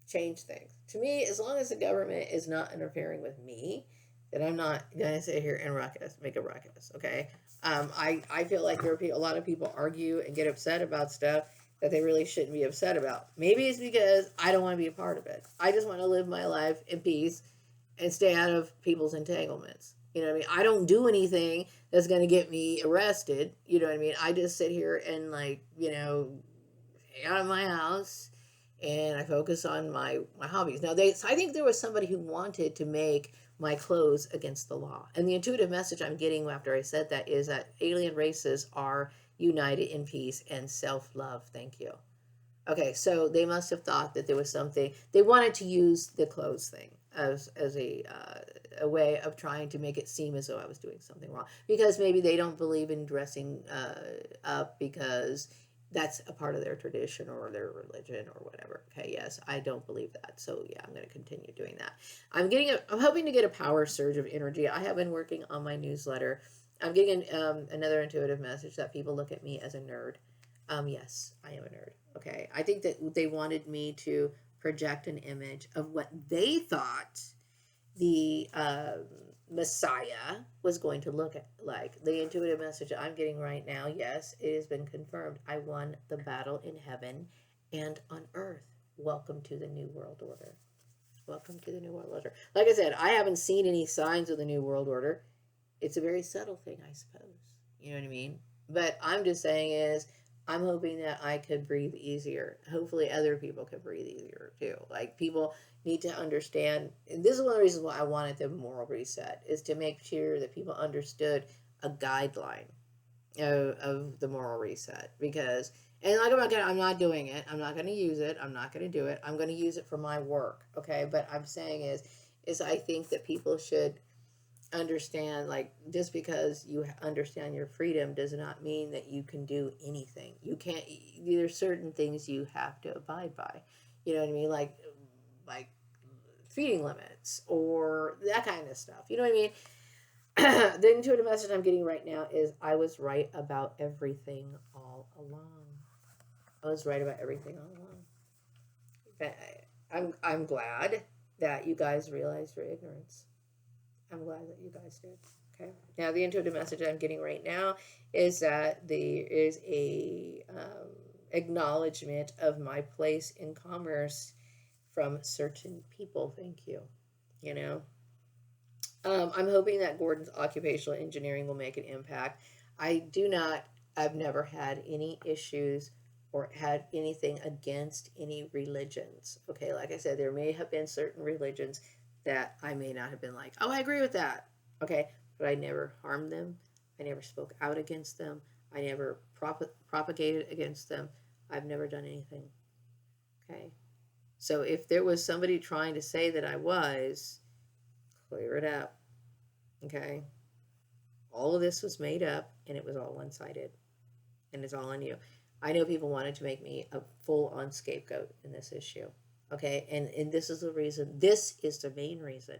change things. To me, as long as the government is not interfering with me, then I'm not gonna sit here and make a ruckus. Okay. I feel like there are a lot of people argue and get upset about stuff that they really shouldn't be upset about. Maybe it's because I don't want to be a part of it. I just want to live my life in peace and stay out of people's entanglements. You know what I mean? I don't do anything that's going to get me arrested. You know what I mean? I just sit here and out of my house, and I focus on my hobbies. Now, I think there was somebody who wanted to make my clothes against the law. And the intuitive message I'm getting after I said that is that alien races are united in peace and self-love. Thank you. Okay, so they must have thought that there was something they wanted to use the clothes thing as a way of trying to make it seem as though I was doing something wrong, because maybe they don't believe in dressing up because that's a part of their tradition or their religion or whatever. Okay, yes, I don't believe that, so yeah, I'm going to continue doing that. I'm hoping to get a power surge of energy. I have been working on my newsletter. I'm getting another intuitive message that people look at me as a nerd. Yes, I am a nerd. Okay. I think that they wanted me to project an image of what they thought the Messiah was going to look like. The intuitive message I'm getting right now, yes, it has been confirmed. I won the battle in heaven and on earth. Welcome to the New World Order. Welcome to the New World Order. Like I said, I haven't seen any signs of the New World Order. It's a very subtle thing, I suppose. You know what I mean? But I'm just saying is I'm hoping that I could breathe easier. Hopefully other people can breathe easier too. Like people need to understand, and this is one of the reasons why I wanted the moral reset, is to make sure that people understood a guideline of the moral reset. Because and like I'm not doing it. I'm not gonna use it. I'm not gonna do it. I'm gonna use it for my work. Okay. But I'm saying is I think that people should understand, like, just because you understand your freedom does not mean that you can do anything. You can't, there's certain things you have to abide by, you know what I mean, like feeding limits or that kind of stuff, you know what I mean. The intuitive message I'm getting right now is I was right about everything all along. I was right about everything all along. I'm glad that you guys realized your ignorance. I'm glad that you guys did. Okay. Now, the intuitive message I'm getting right now is that there is a acknowledgement of my place in commerce from certain people. Thank you. You know, I'm hoping that Gordon's occupational engineering will make an impact. I do not. I've never had any issues or had anything against any religions. Okay, like I said, there may have been certain religions that I may not have been like, oh, I agree with that. Okay, but I never harmed them. I never spoke out against them. I never propagated against them. I've never done anything. Okay, so if there was somebody trying to say that I was, clear it up. Okay, all of this was made up and it was all one sided and it's all on you. I know people wanted to make me a full on scapegoat in this issue. Okay, and this is the reason, this is the main reason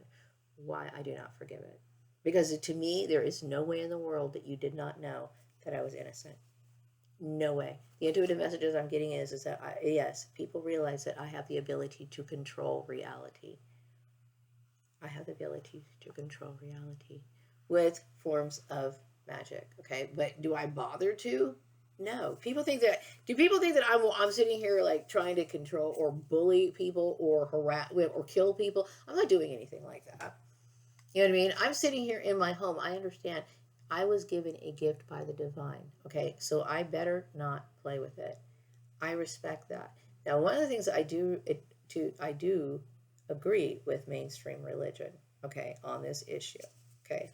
why I do not forgive it. Because to me, there is no way in the world that you did not know that I was innocent. No way. The intuitive messages I'm getting is that, yes, people realize that I have the ability to control reality. I have the ability to control reality with forms of magic. Okay, but do I bother to? No. People think that. Do people think that I'm sitting here like trying to control or bully people or harass or kill people? I'm not doing anything like that. You know what I mean? I'm sitting here in my home. I understand. I was given a gift by the divine. Okay, so I better not play with it. I respect that. Now, one of the things I do agree with mainstream religion, okay, on this issue. Okay.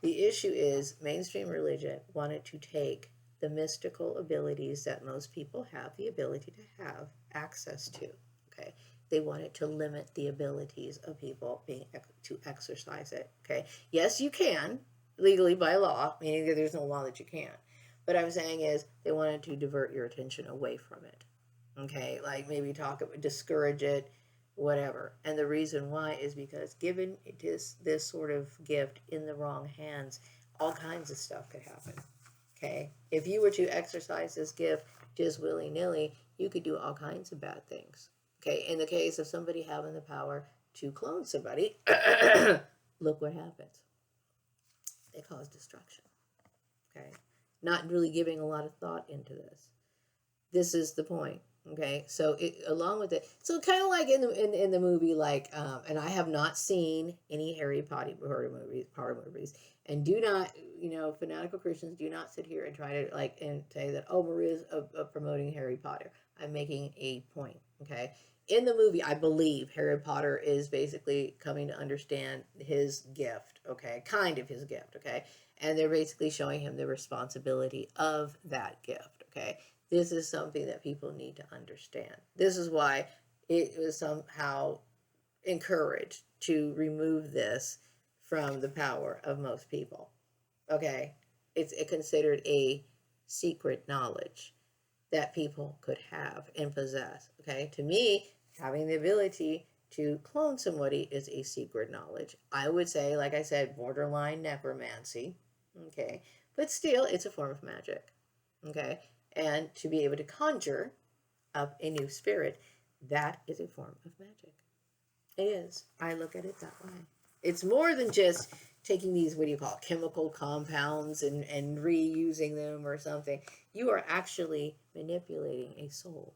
The issue is mainstream religion wanted to take the mystical abilities that most people have the ability to have access to. Okay. They wanted to limit the abilities of people being to exercise it. Okay. Yes, you can legally by law, meaning that there's no law that you can't. What I'm saying is they wanted to divert your attention away from it. Okay, like maybe discourage it, whatever. And the reason why is because given it is this sort of gift in the wrong hands, all kinds of stuff could happen. Okay, if you were to exercise this gift just willy nilly, you could do all kinds of bad things. Okay, in the case of somebody having the power to clone somebody, look what happens. They cause destruction. Okay, not really giving a lot of thought into this. This is the point. Okay, so along with it, so kind of like in the movie, like, and I have not seen any Harry Potter movies, and do not, fanatical Christians do not sit here and try to like and say that, oh, Maria's promoting Harry Potter. I'm making a point. Okay, in the movie, I believe Harry Potter is basically coming to understand his gift. Okay, kind of his gift. Okay, and they're basically showing him the responsibility of that gift. Okay, This is something that people need to understand. This is why it was somehow encouraged to remove this from the power of most people. Okay? It's considered a secret knowledge that people could have and possess. Okay? To me, having the ability to clone somebody is a secret knowledge. I would say, like I said, borderline necromancy. Okay? But still, it's a form of magic. Okay? And to be able to conjure up a new spirit, that is a form of magic. It is. I look at it that way. It's more than just taking these, what do you call it, chemical compounds and reusing them or something. You are actually manipulating a soul.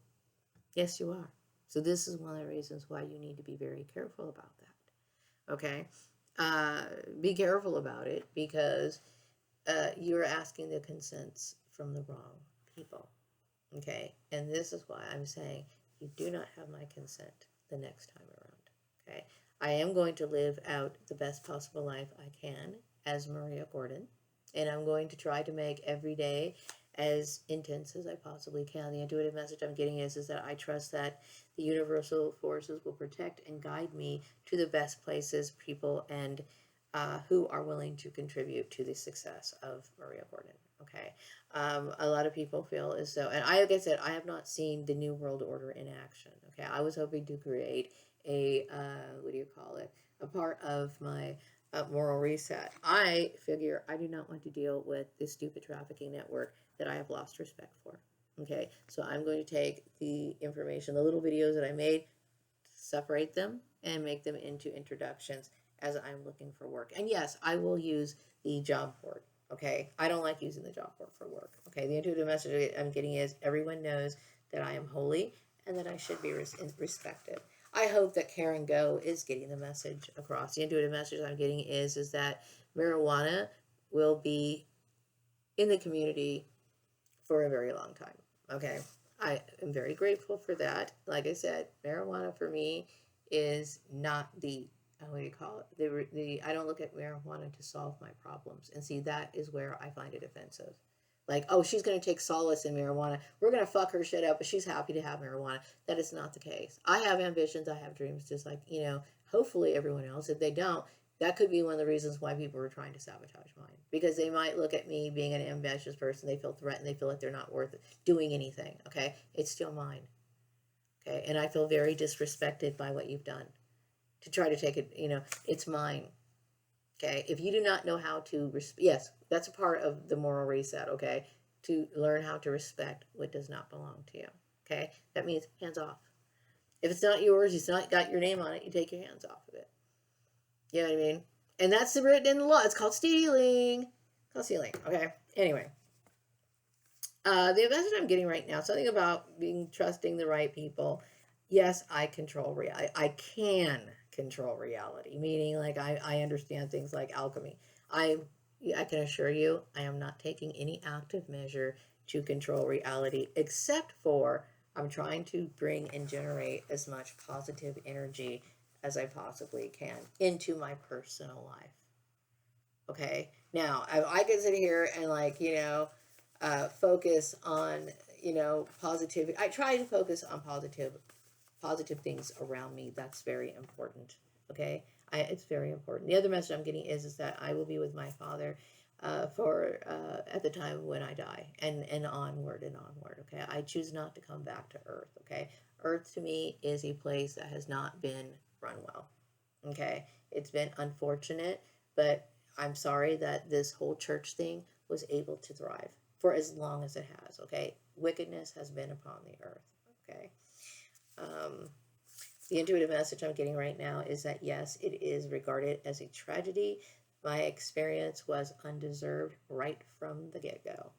Yes, you are. So this is one of the reasons why you need to be very careful about that. Okay? Uh, be careful about it because you're asking the consents from the wrong people. Okay? And this is why I'm saying you do not have my consent the next time around. Okay? I am going to live out the best possible life I can as Maria Gordon, and I'm going to try to make every day as intense as I possibly can. The intuitive message I'm getting is that I trust that the universal forces will protect and guide me to the best places, people, and who are willing to contribute to the success of Maria Gordon. Okay. A lot of people feel as though, and I, like I said, I have not seen the New World Order in action. Okay. I was hoping to create a, what do you call it? A part of my moral reset. I figure I do not want to deal with this stupid trafficking network that I have lost respect for. Okay. So I'm going to take the information, the little videos that I made, separate them, and make them into introductions as I'm looking for work. And yes, I will use the job board. Okay, I don't like using the job board for work. Okay, the intuitive message I'm getting is everyone knows that I am holy and that I should be respected. I hope that Karen Go is getting the message across. The intuitive message I'm getting is that marijuana will be in the community for a very long time. Okay, I am very grateful for that. Like I said, marijuana for me is not the, what do you call it? The I don't look at marijuana to solve my problems. And see, that is where I find it offensive. Like, oh, she's going to take solace in marijuana. We're going to fuck her shit up, but she's happy to have marijuana. That is not the case. I have ambitions. I have dreams, just like, hopefully everyone else. If they don't, that could be one of the reasons why people are trying to sabotage mine. Because they might look at me being an ambitious person. They feel threatened. They feel like they're not worth doing anything. Okay? It's still mine. Okay? And I feel very disrespected by what you've done to try to take it. It's mine. Okay? If you do not know how to, yes, that's a part of the moral reset. Okay? To learn how to respect what does not belong to you. Okay? That means hands off. If it's not yours, it's not got your name on it, you take your hands off of it. You know what I mean? And that's written in the law. It's called stealing. It's called stealing. Okay. Anyway. The message I'm getting right now, something about being trusting the right people. Yes, I control reality. I can control reality, meaning like I understand things like alchemy. I can assure you I am not taking any active measure to control reality except for I'm trying to bring and generate as much positive energy as I possibly can into my personal life. Okay. Now, I can sit here and focus on, positivity. I try to focus on positive things around me. That's very important. Okay. It's very important. The other message I'm getting is that I will be with my father for at the time when I die and onward and onward. Okay. I choose not to come back to Earth. Okay. Earth to me is a place that has not been run well. Okay. It's been unfortunate, but I'm sorry that this whole church thing was able to thrive for as long as it has. Okay. Wickedness has been upon the earth. Okay. The intuitive message I'm getting right now is that yes, it is regarded as a tragedy. My experience was undeserved right from the get-go.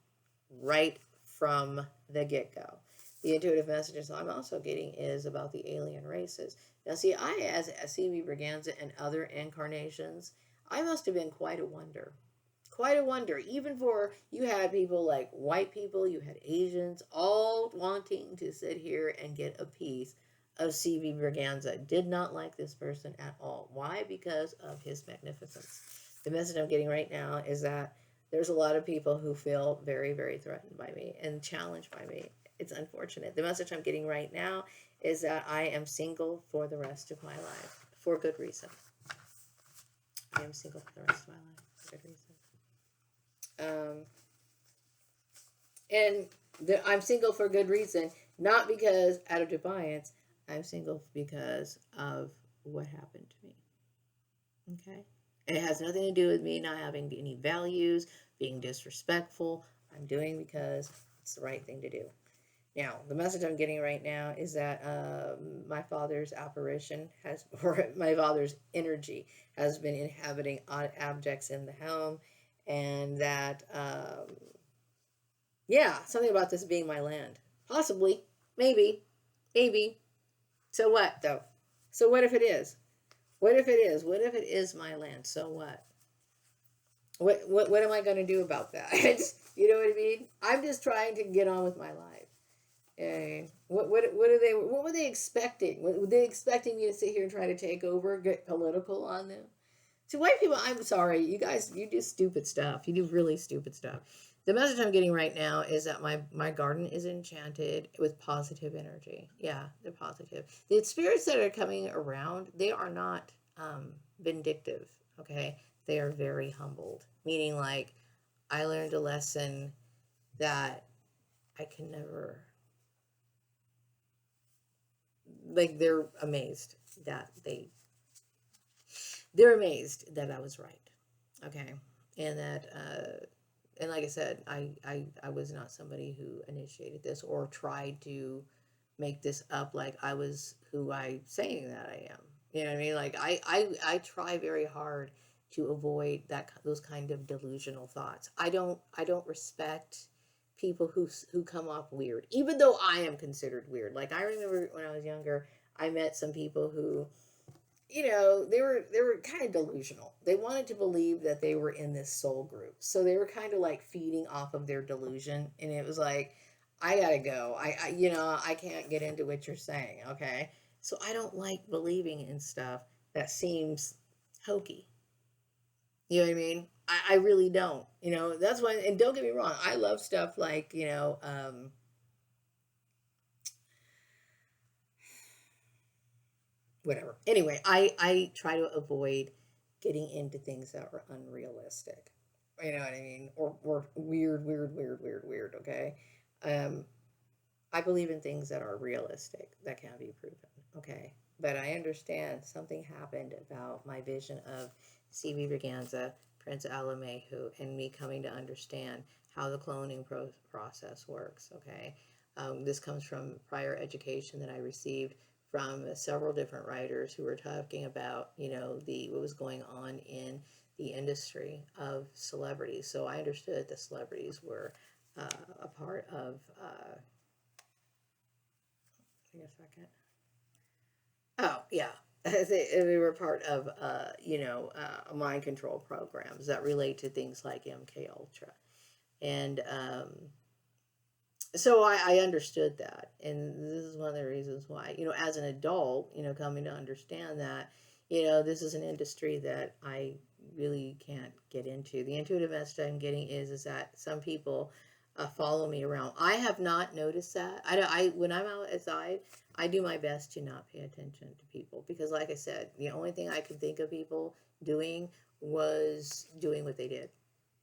Right from the get-go. The intuitive messages I'm also getting is about the alien races. Now, see, as C.B. Braganza and other incarnations, I must have been quite a wonder. Quite a wonder. Even for, you had people like white people, you had Asians, all wanting to sit here and get a piece of C.B. Braganza. Did not like this person at all. Why? Because of his magnificence. The message I'm getting right now is that there's a lot of people who feel very, very threatened by me and challenged by me. It's unfortunate. The message I'm getting right now is that I am single for the rest of my life for good reason. I am single for the rest of my life for good reason. And I'm single for good reason, not because out of defiance. I'm single because of what happened to me. Okay? And it has nothing to do with me not having any values, being disrespectful. I'm doing because it's the right thing to do. Now, the message I'm getting right now is that my father's apparition has, or my father's energy has been inhabiting odd objects in the home, and that, yeah, something about this being my land. Possibly. Maybe. Maybe. So what, though? So what if it is? What if it is? What if it is my land? So what? What am I going to do about that? You know what I mean? I'm just trying to get on with my life. What were they expecting? Were they expecting me to sit here and try to take over, get political on them? To white people, I'm sorry, you guys, you do stupid stuff. You do really stupid stuff. The message I'm getting right now is that my garden is enchanted with positive energy. Yeah, they're positive. The spirits that are coming around, they are not vindictive. Okay, they are very humbled. Meaning, like, I learned a lesson that I can never. Like, that they're amazed that I was right. Okay, and that and like I said, I was not somebody who initiated this or tried to make this up like I was who I saying that I am. You know what I mean? Like, I try very hard to avoid those kind of delusional thoughts. I don't respect people who come off weird, even though I am considered weird. Like, I remember when I was younger, I met some people who, they were kind of delusional. They wanted to believe that they were in this soul group. So they were kind of like feeding off of their delusion, and it was like, I got to go. I can't get into what you're saying, okay? So I don't like believing in stuff that seems hokey. You know what I mean? I really don't. That's why, and don't get me wrong, I love stuff like, whatever. Anyway, I try to avoid getting into things that are unrealistic. You know what I mean? Or weird, weird, weird, weird, weird. Okay. Um, I believe in things that are realistic that can be proven. Okay. But I understand something happened about my vision of C.V. Braganza, Prince Alamehu, and me coming to understand how the cloning process works. Okay. This comes from prior education that I received from several different writers who were talking about, what was going on in the industry of celebrities. So I understood the celebrities were a part of. Give me a second. Oh yeah, they were part of mind control programs that relate to things like MK Ultra, and so I understood that, and this is one of the reasons why, as an adult, coming to understand that, this is an industry that I really can't get into. The intuitive message I'm getting is that some people follow me around. I have not noticed that. When I'm outside, I do my best to not pay attention to people because, like I said, the only thing I could think of people doing was doing what they did.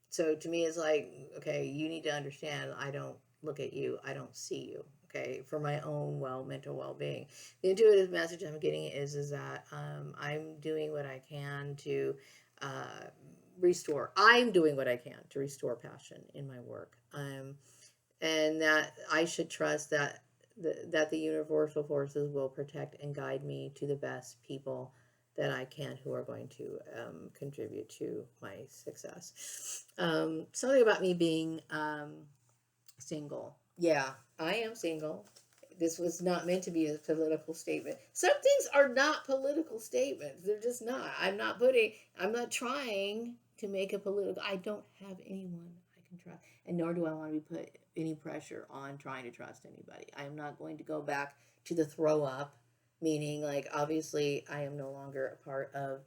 So to me, it's like, okay, you need to understand, I don't look at you, I don't see you. Okay, for my own mental well-being. The intuitive message I'm getting is that I'm doing what I can to restore. I'm doing what I can to restore passion in my work. And that I should trust that the universal forces will protect and guide me to the best people that I can who are going to contribute to my success. Something about me being single. Yeah, I am single. This was not meant to be a political statement. Some things are not political statements. They're just not. I'm not trying to make a political. I don't have anyone I can trust. And nor do I want to be put any pressure on trying to trust anybody. I am not going to go back to the throw up, meaning, like, obviously I am no longer a part of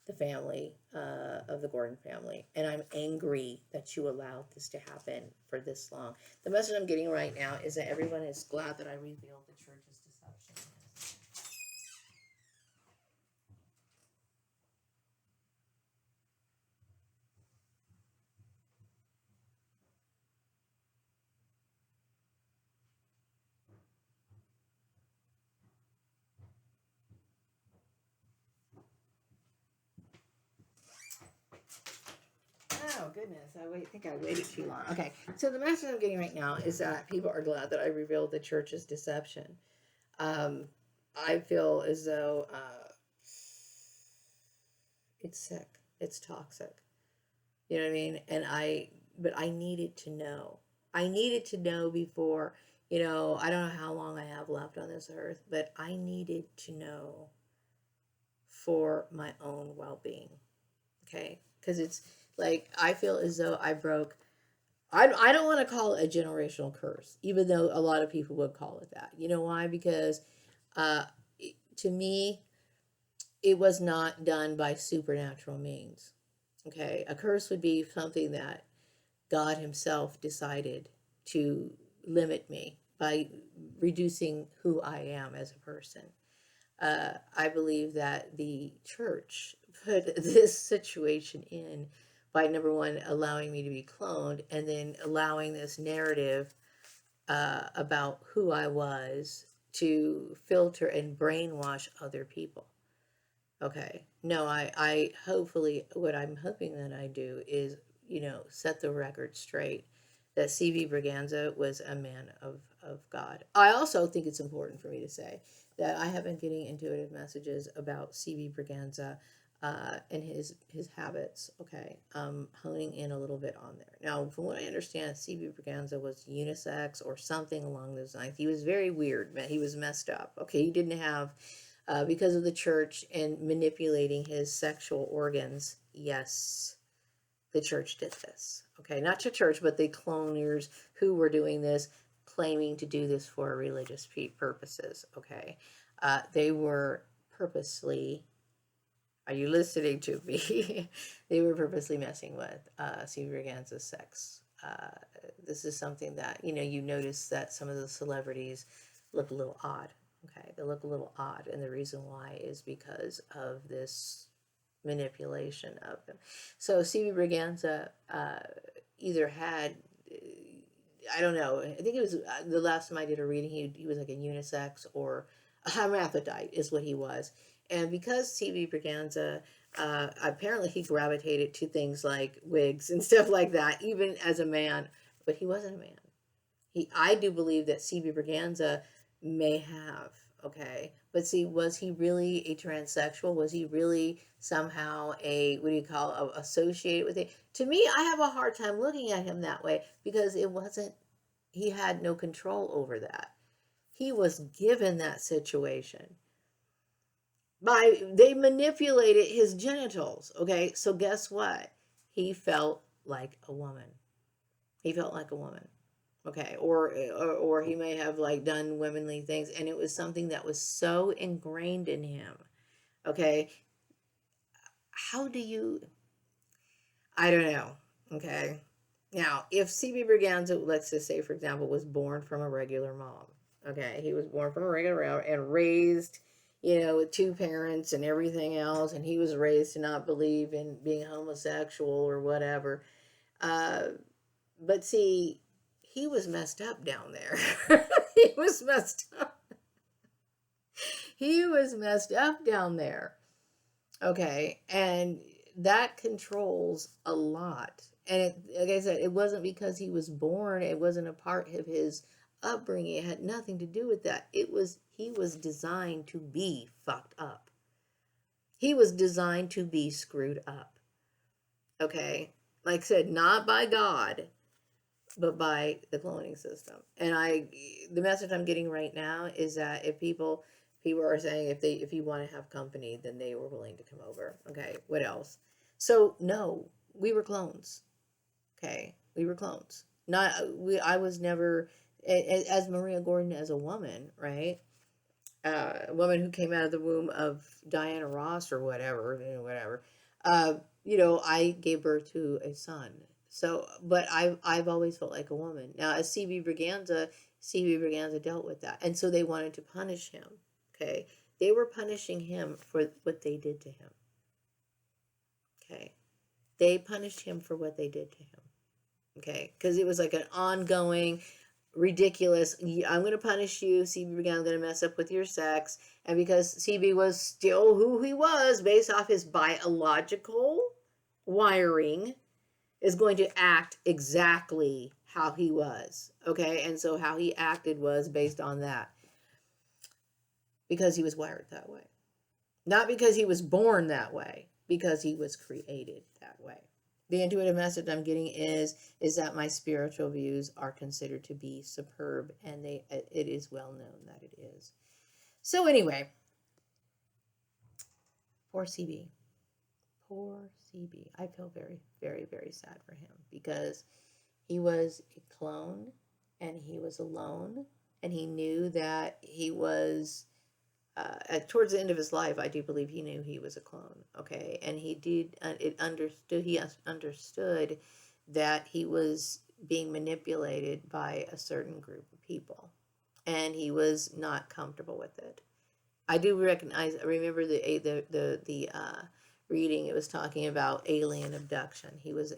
the family of the Gordon family, and I'm angry that you allowed this to happen for this long. The message I'm getting right now is that everyone is glad that I revealed the church's deception. Oh goodness, think I waited too long. Okay, so the message I'm getting right now is that people are glad that I revealed the church's deception. Um, I feel as though it's sick, it's toxic. You know what I mean? But I needed to know. I needed to know before, I don't know how long I have left on this earth, but I needed to know for my own well being. Okay? Because it's like, I feel as though I don't want to call it a generational curse, even though a lot of people would call it that. You know why? Because uh, to me, it was not done by supernatural means. Okay? A curse would be something that God Himself decided to limit me by reducing who I am as a person. I believe that the church put this situation in by, number one, allowing me to be cloned, and then allowing this narrative about who I was to filter and brainwash other people. Okay. No, I hopefully, what I'm hoping that I do is, set the record straight that C.V. Braganza was a man of God. I also think it's important for me to say that I have been getting intuitive messages about C.V. Braganza and his habits. Okay. Honing in a little bit on there. Now, from what I understand, C.V. Braganza was unisex or something along those lines. He was very weird. He was messed up. Okay. He didn't have because of the church and manipulating his sexual organs. Yes, the church did this. Okay, not the church, but the cloners who were doing this, claiming to do this for religious purposes. Okay, they were purposely. Are you listening to me? They were purposely messing with C. Braganza's sex. This is something that you notice that some of the celebrities look a little odd. Okay, they look a little odd, and the reason why is because of this manipulation of them. So C.B. Braganza either had, I don't know, I think it was the last time I did a reading, he was like a unisex or a hermaphrodite is what he was. And because C.B. Braganza, apparently he gravitated to things like wigs and stuff like that, even as a man, but he wasn't a man. I do believe that C.B. Braganza may have, okay, but see, was he really a transsexual? Was he really somehow what do you call associated with it? To me, I have a hard time looking at him that way because it wasn't. He had no control over that. He was given that situation they manipulated his genitals. Okay, so guess what? He felt like a woman. He felt like a woman. Okay, or he may have like done womanly things, and it was something that was so ingrained in him. Okay, how do you? I don't know. Okay, now if CB Braganza, let's just say for example, was born from a regular mom. Okay, he was born from a regular mom and raised, with two parents and everything else, and he was raised to not believe in being homosexual or whatever. Uh, but see, he was messed up down there. He was messed up. He was messed up down there. Okay. And that controls a lot. And like I said, it wasn't because he was born, it wasn't a part of his upbringing. It had nothing to do with that. He was designed to be fucked up. He was designed to be screwed up. Okay. Like I said, not by God, but by the cloning system. And the message I'm getting right now is that if people are saying if you want to have company, then they were willing to come over. Okay, what else? So no, we were clones. Okay, we were clones. Not we. I was never as Maria Gordon as a woman, right? woman who came out of the womb of Diana Ross or whatever, whatever. Uh, I gave birth to a son. So, but I've always felt like a woman. Now, as CB Braganza dealt with that, and so they wanted to punish him. Okay, they were punishing him for what they did to him. Okay, they punished him for what they did to him. Okay, because it was like an ongoing ridiculous. I'm going to punish you, CB. I'm going to mess up with your sex, and because CB was still who he was based off his biological wiring, is going to act exactly how he was. Okay, and so how he acted was based on that because he was wired that way, not because he was born that way, because he was created that way. The intuitive message I'm getting is that my spiritual views are considered to be superb, and it is well known that it is. So anyway, poor CB. Poor CB. I feel very, very, very sad for him because he was a clone and he was alone, and he knew that he was towards the end of his life, I do believe he knew he was a clone. Okay, and he did. It understood. He understood that he was being manipulated by a certain group of people, and he was not comfortable with it. I do recognize. I remember the reading. It was talking about alien abduction. He was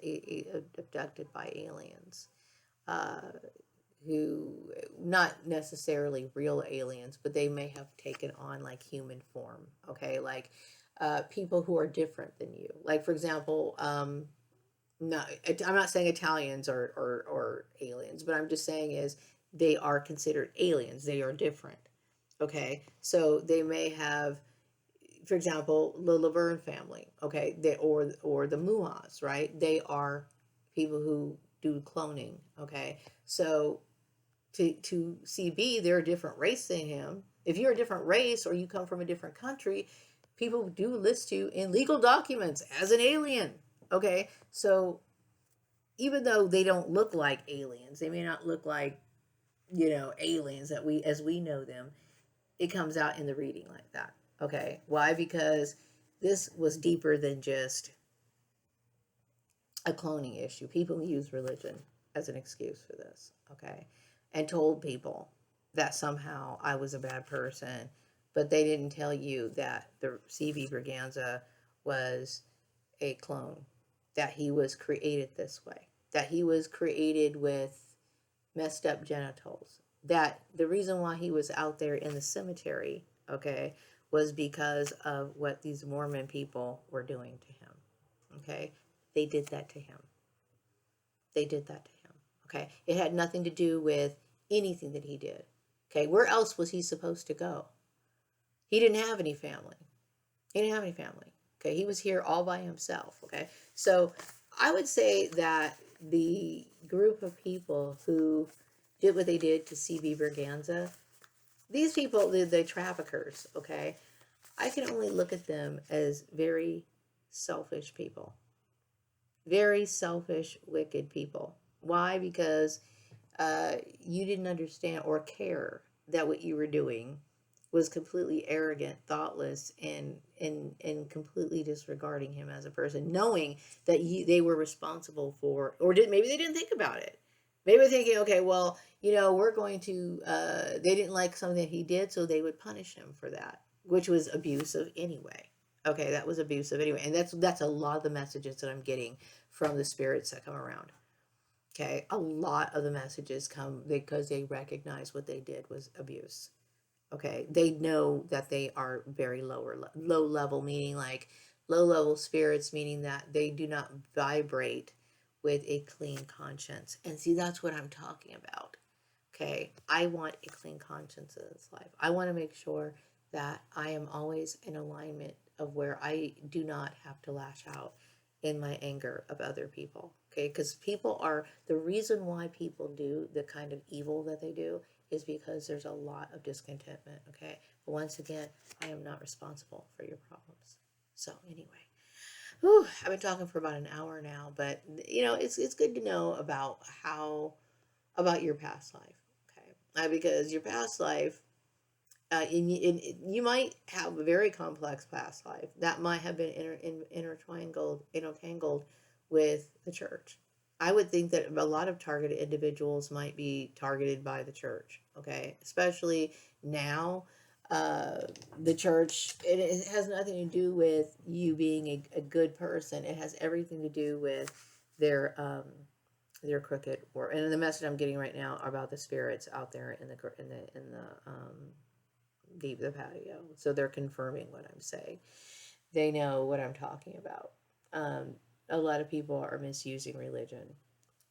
abducted by aliens. Uh, who, not necessarily real aliens, but they may have taken on like human form. Okay, like people who are different than you. Like for example, no, I'm not saying Italians or aliens, but I'm just saying is they are considered aliens. They are different. Okay, so they may have, for example, the Laverne family. Okay, or the Muas, right? They are people who do cloning. Okay, so to CB, they're a different race than him. If you're a different race or you come from a different country, people do list you in legal documents as an alien. Okay, so even though they don't look like aliens, they may not look like aliens that we as we know them. It comes out in the reading like that. Okay, why? Because this was deeper than just a cloning issue. People use religion as an excuse for this, okay? And told people that somehow I was a bad person, but they didn't tell you that the CB Braganza was a clone, that he was created this way, that he was created with messed up genitals, that the reason why he was out there in the cemetery, okay, was because of what these Mormon people were doing to him, okay? They did that to him. They did that to him. Okay. It had nothing to do with anything that he did. Okay. Where else was he supposed to go? He didn't have any family. He didn't have any family. Okay. He was here all by himself. Okay. So I would say that the group of people who did what they did to CB Berganza, these people, the traffickers, okay, I can only look at them as very selfish people. Very selfish, wicked people. Why? Because you didn't understand or care that what you were doing was completely arrogant, thoughtless, and completely disregarding him as a person, knowing that they were responsible for, or maybe they didn't think about it. Maybe they're thinking, okay, well, we're going to. They didn't like something that he did, so they would punish him for that, which was abusive anyway. Okay, that was abusive anyway, and that's a lot of the messages that I'm getting from the spirits that come around. Okay, a lot of the messages come because they recognize what they did was abuse. Okay, they know that they are very low level, meaning like low level spirits, meaning that they do not vibrate with a clean conscience. And see, that's what I'm talking about. Okay, I want a clean conscience in this life. I want to make sure that I am always in alignment of where I do not have to lash out in my anger of other people. Okay, because people are the reason why people do the kind of evil that they do is because there's a lot of discontentment. Okay, but once again, I am not responsible for your problems. So anyway, I've been talking for about an hour now, but it's good to know about about your past life. Okay, because your past life And you might have a very complex past life that might have been intertangled with the church. I would think that a lot of targeted individuals might be targeted by the church. Okay, especially now, uh, the church. It has nothing to do with you being a good person. It has everything to do with their um, their crooked work. And the message I'm getting right now are about the spirits out there in the patio. So they're confirming what I'm saying. They know what I'm talking about. Um, a lot of people are misusing religion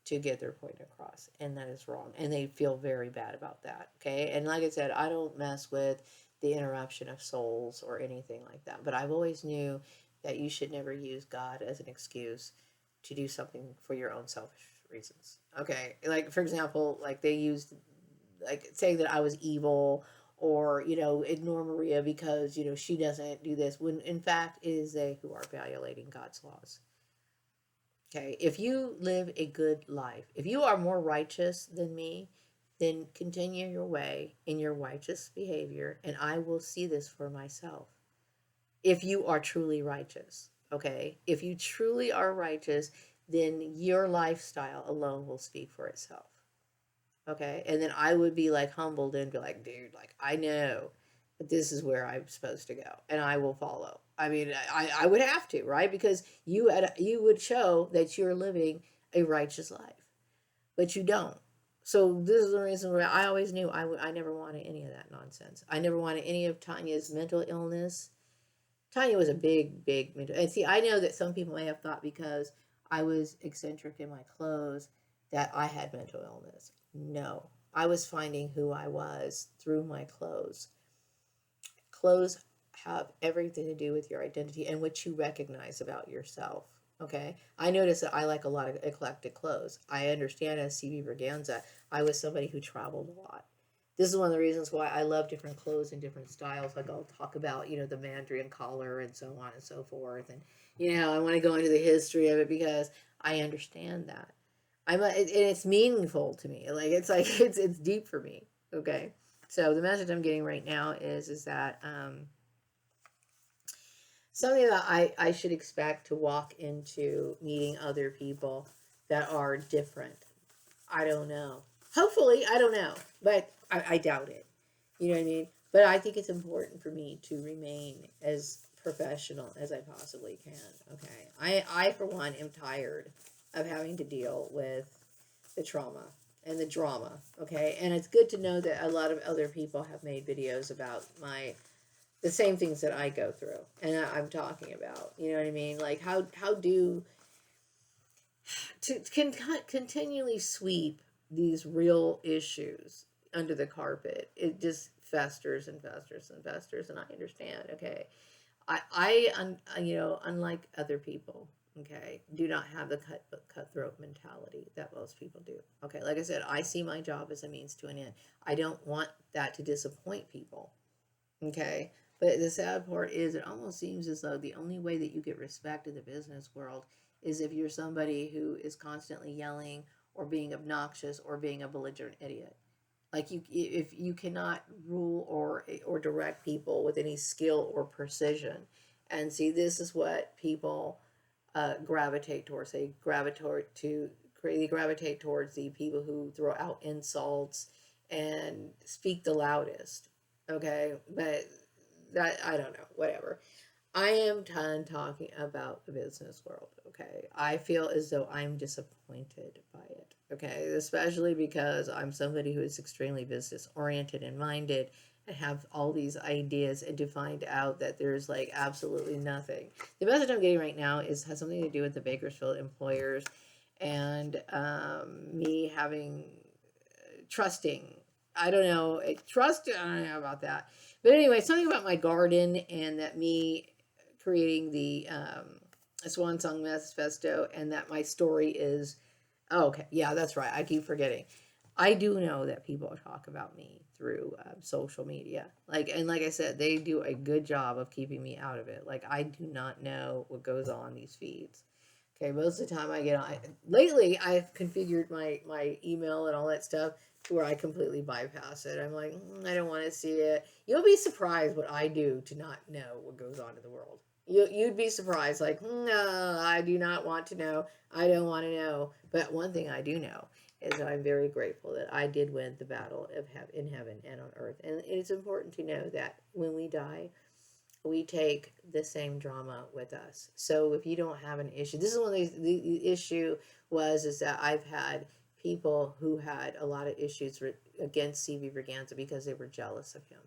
to get their point across, and that is wrong. And they feel very bad about that. Okay. And like I said, I don't mess with the interruption of souls or anything like that. But I've always knew that you should never use God as an excuse to do something for your own selfish reasons. Okay. Like, for example, like they used, like, saying that I was evil, or ignore Maria because she doesn't do this, when in fact it is they who are violating God's laws. Okay, if you live a good life, if you are more righteous than me, then continue your way in your righteous behavior, and I will see this for myself. If you are truly righteous, okay, if you truly are righteous, then your lifestyle alone will speak for itself. Okay. And then I would be like humbled and be like, dude, like, I know that this is where I'm supposed to go and I will follow. I mean, I would have to, right? Because you would show that you're living a righteous life, but you don't. So this is the reason why I always knew I never wanted any of that nonsense. I never wanted any of Tanya's mental illness. Tanya was a big mentor. And see, I know that some people may have thought because I was eccentric in my clothes that I had mental illness. No, I was finding who I was through my clothes. Clothes have everything to do with your identity and what you recognize about yourself. Okay, I noticed that I like a lot of eclectic clothes. I understand as CB Braganza, I was somebody who traveled a lot. This is one of the reasons why I love different clothes and different styles. Like I'll talk about, the Mandarin collar and so on and so forth. And, I want to go into the history of it because I understand that. And it's meaningful to me. Like it's deep for me. Okay. So the message I'm getting right now is that, something that I should expect to walk into meeting other people that are different. I don't know. Hopefully, I don't know, but I doubt it. You know what I mean? But I think it's important for me to remain as professional as I possibly can. Okay. I for one, am tired of having to deal with the trauma and the drama. Okay. And it's good to know that a lot of other people have made videos about the same things that I go through and I'm talking about. You know what I mean? Like how do to continually sweep these real issues under the carpet. It just festers and festers and festers, and I understand. Okay, unlike other people, okay, do not have the cutthroat mentality that most people do. Okay, like I said, I see my job as a means to an end. I don't want that to disappoint people. Okay. But the sad part is, it almost seems as though the only way that you get respect in the business world is if you're somebody who is constantly yelling or being obnoxious or being a belligerent idiot. Like if you cannot rule or direct people with any skill or precision. And see, this is what people gravitate towards. They gravitate towards the people who throw out insults and speak the loudest. Okay, but that, I don't know, whatever. I am done talking about the business world. Okay, I feel as though I'm disappointed by it. Okay, especially because I'm somebody who is extremely business oriented and minded and have all these ideas, and to find out that there's like absolutely nothing. The message I'm getting right now has something to do with the Bakersfield employers and me having trusting. I don't know. Trust. I don't know about that. But anyway, something about my garden and that me creating the Swan Song Manifesto, and that my story is. Oh, okay. Yeah, that's right. I keep forgetting. I do know that people talk about me through social media. Like I said, they do a good job of keeping me out of it. Like, I do not know what goes on these feeds. Okay, most of the time I get on. Lately, I've configured my email and all that stuff to where I completely bypass it. I'm like, I don't want to see it. You'll be surprised what I do to not know what goes on in the world. You'd be surprised. Like, no, I do not want to know. I don't want to know. But one thing I do know is that I'm very grateful that I did win the battle of in heaven and on earth. And it's important to know that when we die, we take the same drama with us. So if you don't have an issue, this is one of the issue was is that I've had people who had a lot of issues against CV Braganza because they were jealous of him.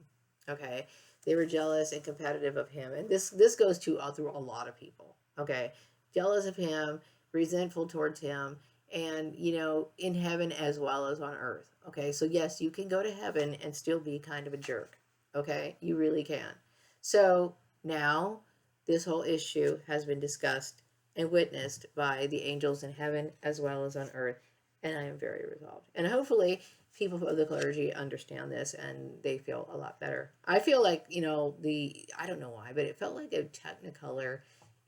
Okay, they were jealous and competitive of him, and this goes to through a lot of people. Okay, jealous of him, resentful towards him, and in heaven as well as on earth. Okay, so yes, you can go to heaven and still be kind of a jerk. Okay, you really can. So now this whole issue has been discussed and witnessed by the angels in heaven as well as on earth, and I am very resolved. And hopefully, people of the clergy understand this and they feel a lot better. I feel like, I don't know why, but it felt like a technicolor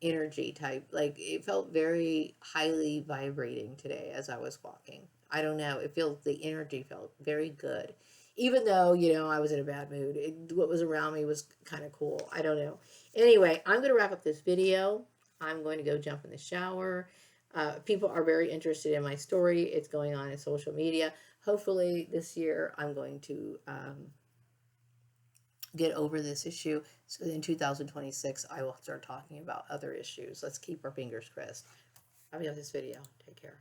energy type. Like it felt very highly vibrating today as I was walking. I don't know. It feels the energy felt very good even though I was in a bad mood. What was around me was kind of cool. I don't know. Anyway, I'm going to wrap up this video. I'm going to go jump in the shower. People are very interested in my story. It's going on in social media. Hopefully this year I'm going to get over this issue, so in 2026 I will start talking about other issues. Let's keep our fingers crossed. I'll be on this video. Take care.